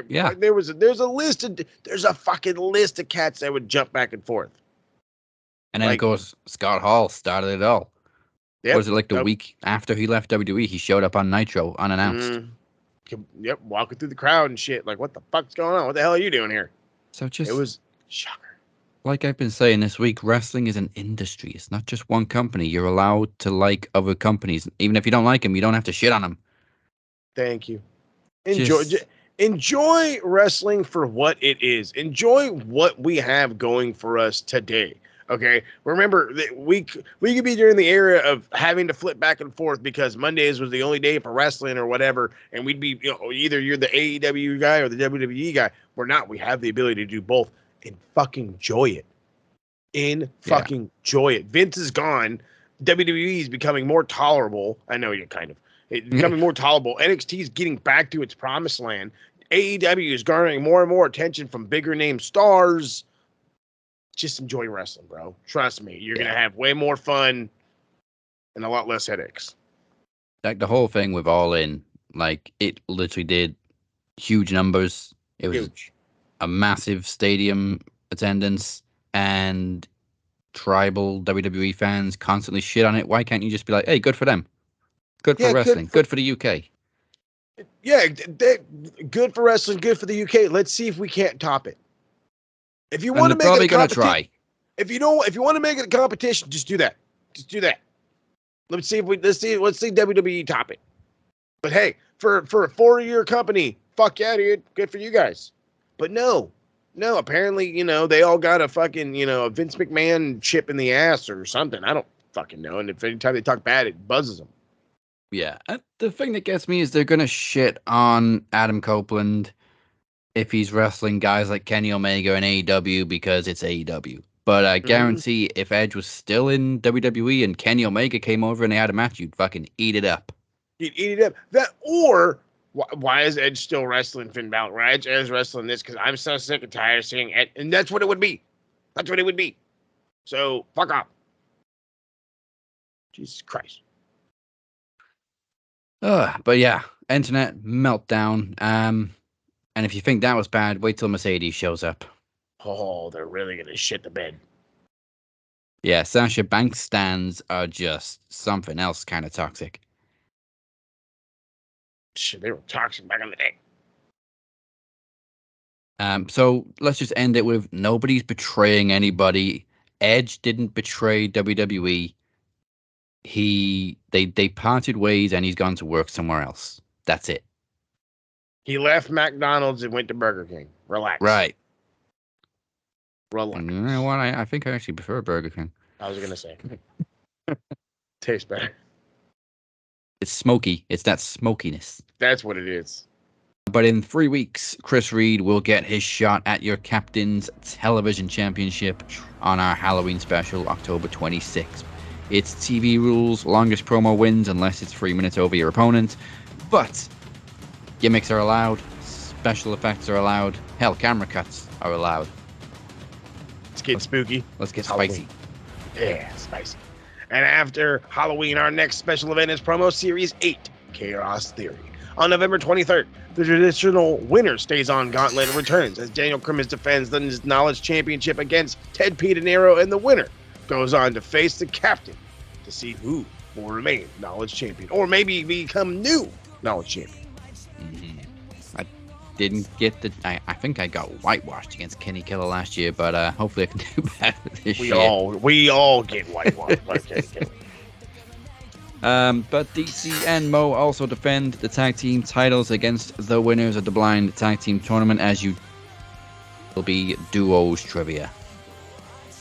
Speaker 1: Yeah.
Speaker 2: There's a fucking list of cats that would jump back and forth.
Speaker 1: And then,
Speaker 2: Like-
Speaker 1: of course, Scott Hall started it all.
Speaker 2: Yep.
Speaker 1: Was it like the week after he left WWE, he showed up on Nitro unannounced.
Speaker 2: Yep, walking through the crowd and shit. Like, what the fuck's going on? What the hell are you doing here?
Speaker 1: So just
Speaker 2: It was shocker.
Speaker 1: like I've been saying this week, wrestling is an industry. It's not just one company. You're allowed to like other companies. Even if you don't like them, you don't have to shit on them.
Speaker 2: Thank you.
Speaker 1: Just-
Speaker 2: Enjoy wrestling for what it is. Enjoy what we have going for us today. Okay, remember that we could be during the era of having to flip back and forth because Mondays was the only day for wrestling or whatever, and we'd be either you're the AEW guy or the WWE guy. We're not. We have the ability to do both and fucking enjoy it. Enjoy it. Vince is gone. WWE is becoming more tolerable. I know you're kind of it's becoming more tolerable. NXT is getting back to its promised land. AEW is garnering more and more attention from bigger name stars. Just enjoy wrestling, bro. Trust me. You're going to have way more fun and a lot less headaches.
Speaker 1: Like the whole thing with All In, like it literally did huge numbers. It was
Speaker 2: Huge.
Speaker 1: a massive stadium attendance, and tribal WWE fans constantly shit on it. Why can't you just be like, hey, good for them? Good for wrestling. Good for the UK.
Speaker 2: Yeah, good for wrestling. Good for the UK. Let's see if we can't top it. If you want to make it a competition, if you want to make it a competition, just do that. Just do that. Let's see WWE top it. But hey, for a 4-year company, fuck yeah, dude. Good for you guys. But no, apparently, they all got a fucking, a Vince McMahon chip in the ass or something. I don't fucking know. And if anytime they talk bad, it buzzes them.
Speaker 1: Yeah. The thing that gets me is they're going to shit on Adam Copeland if he's wrestling guys like Kenny Omega in AEW because it's AEW. But I guarantee if Edge was still in WWE and Kenny Omega came over and they had a match, you'd fucking eat it up.
Speaker 2: You'd eat it up. Or why is Edge still wrestling Finn Balor? Why is Edge wrestling this? Because I'm so sick and tired of seeing Edge. And that's what it would be. That's what it would be. So, fuck off. Jesus Christ.
Speaker 1: But yeah, internet meltdown. And if you think that was bad, wait till Mercedes shows up.
Speaker 2: Oh, they're really going to shit the bed.
Speaker 1: Yeah, Sasha Banks stands are just something else kind of toxic.
Speaker 2: Shit, they were toxic back in the day.
Speaker 1: So let's just end it with nobody's betraying anybody. Edge didn't betray WWE. They parted ways and he's gone to work somewhere else. That's it.
Speaker 2: He left McDonald's and went to Burger King. Relax.
Speaker 1: Right.
Speaker 2: Relax.
Speaker 1: You know what? I think I actually prefer Burger King.
Speaker 2: I was going to say. Tastes better.
Speaker 1: It's smoky. It's that smokiness.
Speaker 2: That's what it is.
Speaker 1: But in 3 weeks, Chris Reed will get his shot at your Captain's Television Championship on our Halloween special, October 26th. It's TV rules, longest promo wins unless it's 3 minutes over your opponent. But gimmicks are allowed, special effects are allowed, hell, camera cuts are allowed.
Speaker 2: Let's get spooky.
Speaker 1: Let's get
Speaker 2: Halloween.
Speaker 1: spicy.
Speaker 2: Yeah, spicy. And after Halloween, our next special event is Promo Series 8, Chaos Theory. On November 23rd, the traditional winner stays on Gauntlet and returns as Daniel Crimmins defends the Knowledge Championship against Ted Pitanero, and the winner goes on to face the captain to see who will remain Knowledge Champion, or maybe become new Knowledge Champion.
Speaker 1: I didn't get I think I got whitewashed against Kenny Killer last year, but hopefully I can do better this year.
Speaker 2: We all get whitewashed by Kenny Killer.
Speaker 1: But DC and Mo also defend the tag team titles against the winners of the blind tag team tournament, as you will be duos trivia.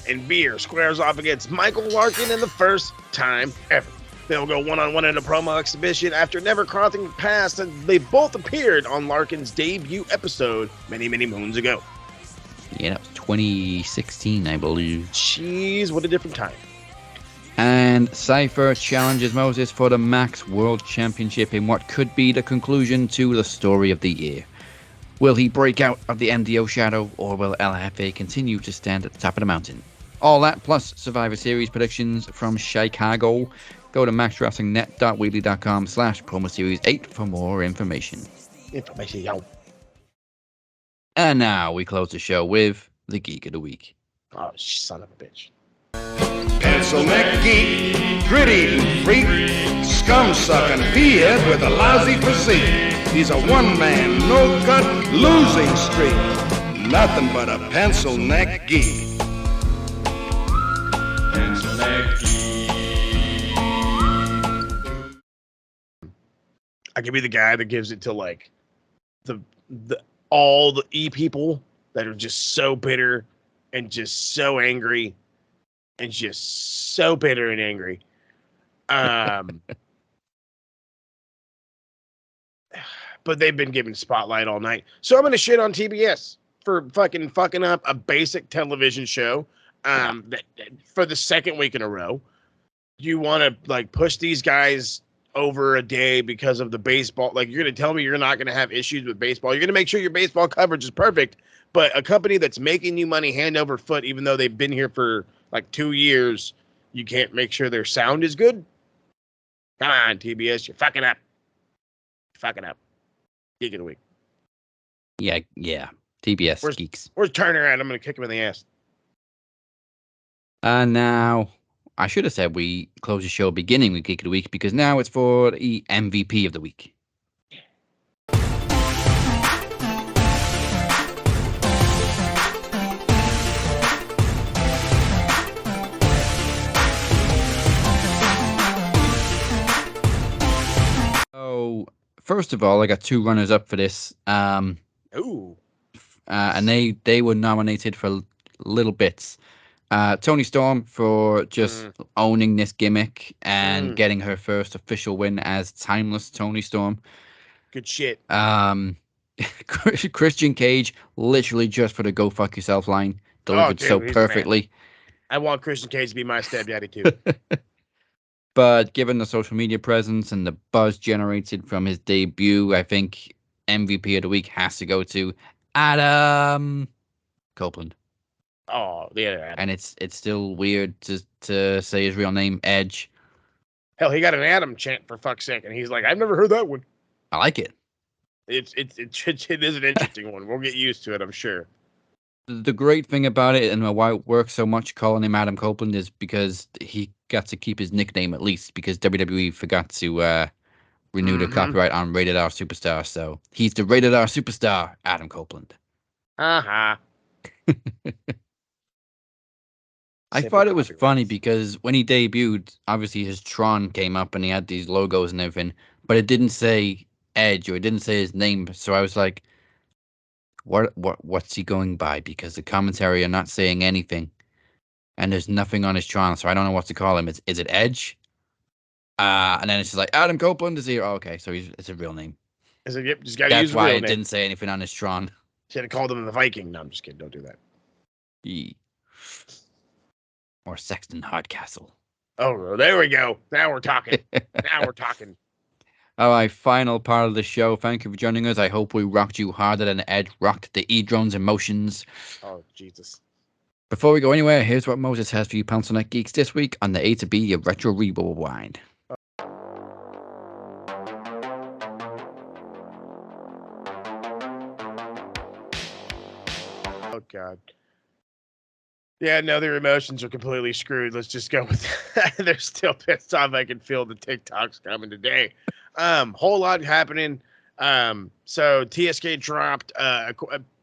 Speaker 2: And Beer squares off against Michael Larkin in the first time ever. They'll go one-on-one in a promo exhibition after never crossing paths, and they both appeared on Larkin's debut episode many, many moons ago.
Speaker 1: Yeah, that was 2016, I believe.
Speaker 2: Jeez, what a different time.
Speaker 1: And Cypher challenges Moses for the Max World Championship in what could be the conclusion to the story of the year. Will he break out of the MDO shadow, or will LFA continue to stand at the top of the mountain? All that plus Survivor Series predictions from Chicago. Go to maxwrestlingnet.weebly.com/promo series 8 for more information. And now we close the show with the Geek of the Week.
Speaker 2: Oh, son of a bitch.
Speaker 8: Pencil neck geek, grit-eating freak, scum-sucking peahead with a lousy physique. He's a one-man, no-cut, losing streak. Nothing but a pencil neck geek. Pencil neck geek.
Speaker 2: I could be the guy that gives it to like all the E people that are just so bitter and just so angry and just so bitter and angry. But they've been given spotlight all night. So I'm going to shit on TBS for fucking up a basic television show that for the second week in a row. You want to like push these guys over a day because of the baseball. Like, you're going to tell me you're not going to have issues with baseball. You're going to make sure your baseball coverage is perfect. But a company that's making you money hand over foot, even though they've been here for like 2 years, you can't make sure their sound is good? Come on, TBS, you're fucking up. Fucking up. Geek of the week.
Speaker 1: Yeah. TBS
Speaker 2: Where's
Speaker 1: geeks.
Speaker 2: Where's Turner at? I'm going to kick him in the ass.
Speaker 1: Now, I should have said we close the show beginning with Geek of the Week, because now it's for the MVP of the week. So, first of all, I got 2 runners up for this.
Speaker 2: Ooh.
Speaker 1: And they were nominated for little bits. Toni Storm for just owning this gimmick and getting her first official win as Timeless Toni Storm.
Speaker 2: Good shit.
Speaker 1: Christian Cage, literally just for the "Go fuck yourself" line, delivered so perfectly.
Speaker 2: I want Christian Cage to be my stepdaddy too.
Speaker 1: But given the social media presence and the buzz generated from his debut, I think MVP of the week has to go to Adam Copeland.
Speaker 2: Oh, yeah.
Speaker 1: And it's still weird to say his real name, Edge.
Speaker 2: Hell, he got an Adam chant for fuck's sake, and he's like, I've never heard that one.
Speaker 1: I like it.
Speaker 2: It is an interesting one. We'll get used to it, I'm sure.
Speaker 1: The great thing about it, and why it works so much calling him Adam Copeland, is because he got to keep his nickname at least, because WWE forgot to renew the copyright on Rated R Superstar. So he's the Rated R Superstar, Adam Copeland.
Speaker 2: Uh-huh.
Speaker 1: I thought it was funny because when he debuted, obviously his Tron came up and he had these logos and everything, but it didn't say Edge or it didn't say his name. So I was like, what's he going by? Because the commentary are not saying anything, and there's nothing on his Tron, so I don't know what to call him. Is it Edge? And then it's just like Adam Copeland is here. Oh, okay, so it's a real name.
Speaker 2: Is it? Yep, just gotta use the real name.
Speaker 1: That's why it didn't say anything on his Tron.
Speaker 2: Should have called him the Viking. No, I'm just kidding. Don't do that.
Speaker 1: Or Sexton Hardcastle.
Speaker 2: Oh, there we go. Now we're talking. Now we're talking.
Speaker 1: All right, final part of the show. Thank you for joining us. I hope we rocked you harder than Ed rocked the E-Drone's emotions.
Speaker 2: Oh, Jesus.
Speaker 1: Before we go anywhere, here's what Moses has for you Pencil Neck Geeks this week on the A to B of Retro Rewind.
Speaker 2: Oh, God. Yeah, no, their emotions are completely screwed. Let's just go with that. They're still pissed off. I can feel the TikToks coming today. Whole lot happening. So TSK dropped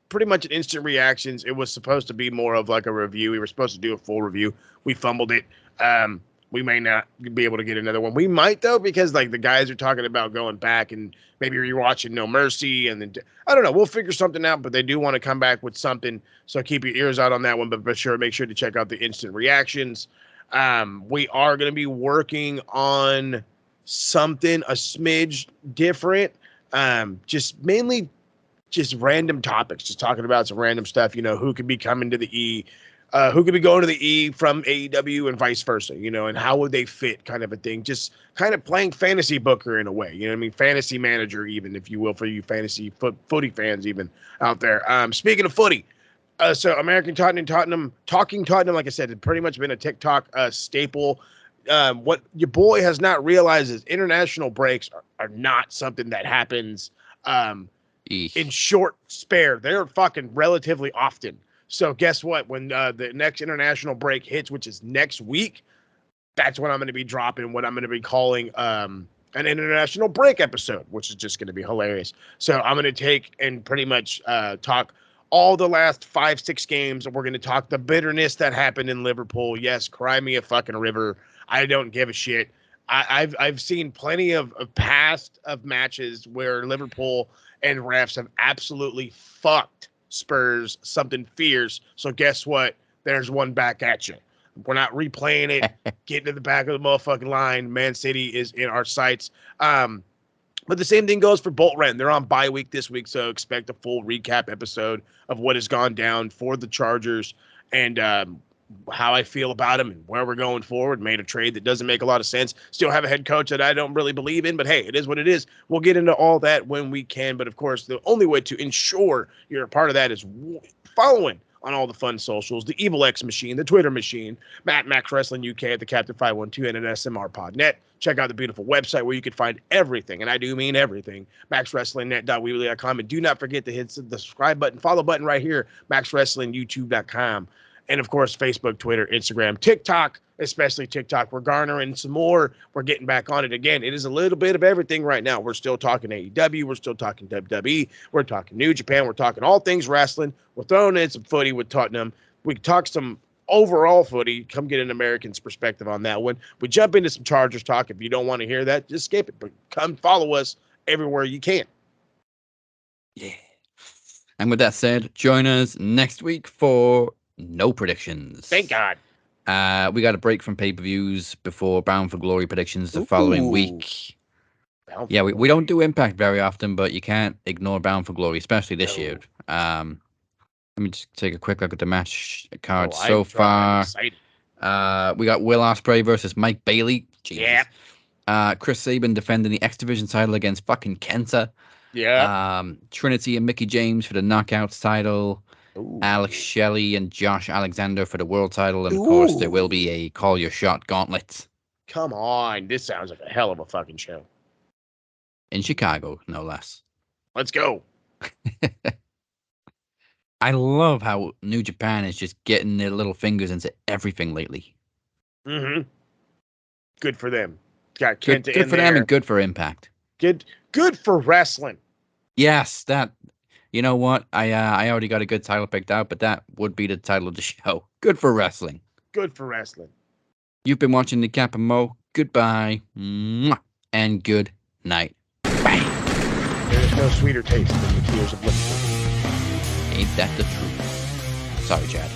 Speaker 2: pretty much an instant reactions. It was supposed to be more of like a review. We were supposed to do a full review. We fumbled it. We may not be able to get another one. We might though, because like the guys are talking about going back and maybe rewatching No Mercy, and then I don't know. We'll figure something out. But they do want to come back with something, so keep your ears out on that one. But make sure to check out the instant reactions. We are going to be working on something a smidge different. Just mainly just random topics, just talking about some random stuff. You know, who could be coming to the E. Who could be going to the E from AEW and vice versa, you know, and how would they fit, kind of a thing. Just kind of playing fantasy booker in a way, you know what I mean? Fantasy manager, even, if you will, for you fantasy footy fans even out there. Speaking of footy, so American Tottenham, Talking Tottenham, like I said, had pretty much been a TikTok staple. What your boy has not realized is international breaks are not something that happens in short spare. They're fucking relatively often. So guess what? When the next international break hits, which is next week, that's when I'm going to be dropping what I'm going to be calling an international break episode, which is just going to be hilarious. So I'm going to take and pretty much talk all the last 5-6 games. We're going to talk the bitterness that happened in Liverpool. Yes, cry me a fucking river. I don't give a shit. I've seen plenty of past of matches where Liverpool and refs have absolutely fucked Spurs something fierce. So guess what? There's one back at you. We're not replaying it, getting to the back of the motherfucking line. Man City is in our sights. But the same thing goes for Bolt Ren. They're on bye week this week, so expect a full recap episode of what has gone down for the Chargers and how I feel about them and where we're going forward. Made a trade that doesn't make a lot of sense. Still have a head coach that I don't really believe in, but hey, it is what it is. We'll get into all that when we can. But of course, the only way to ensure you're a part of that is following on all the fun socials, the Evil X Machine, the Twitter Machine, Max Wrestling UK at the Captain 512 and an SMR Podnet. Check out the beautiful website where you can find everything, and I do mean everything, maxwrestlingnet.weebly.com. And do not forget to hit the subscribe button, follow button right here, maxwrestlingyoutube.com. And of course, Facebook, Twitter, Instagram, TikTok, especially TikTok. We're garnering some more. We're getting back on it again. It is a little bit of everything right now. We're still talking AEW. We're still talking WWE. We're talking New Japan. We're talking all things wrestling. We're throwing in some footy with Tottenham. We can talk some overall footy. Come get an American's perspective on that one. We jump into some Chargers talk. If you don't want to hear that, just skip it. But come follow us everywhere you can.
Speaker 1: Yeah. And with that said, join us next week for no predictions.
Speaker 2: Thank God.
Speaker 1: We got a break from pay-per-views before Bound for Glory predictions the following week. Yeah, we don't do Impact very often, but you can't ignore Bound for Glory, especially this year. Let me just take a quick look at the match card so far. We got Will Ospreay versus Mike Bailey. Jesus.
Speaker 2: Yeah.
Speaker 1: Chris Sabin defending the X Division title against fucking Kenta.
Speaker 2: Yeah.
Speaker 1: Trinity and Mickey James for the Knockouts title.
Speaker 2: Ooh.
Speaker 1: Alex Shelley and Josh Alexander for the world title. And of course, there will be a Call Your Shot gauntlet.
Speaker 2: Come on. This sounds like a hell of a fucking show.
Speaker 1: In Chicago, no less.
Speaker 2: Let's go.
Speaker 1: I love how New Japan is just getting their little fingers into everything lately.
Speaker 2: Mm-hmm. Good for them. Got Kenta
Speaker 1: Good for them and good for Impact.
Speaker 2: Good for wrestling.
Speaker 1: Yes, that. You know what? I already got a good title picked out, but that would be the title of the show. Good for wrestling.
Speaker 2: Good for wrestling.
Speaker 1: You've been watching the Cap and Mo. Goodbye. Mwah, and good night. Bang.
Speaker 2: There is no sweeter taste than the tears of liberty.
Speaker 1: Ain't that the truth? Sorry, Chad.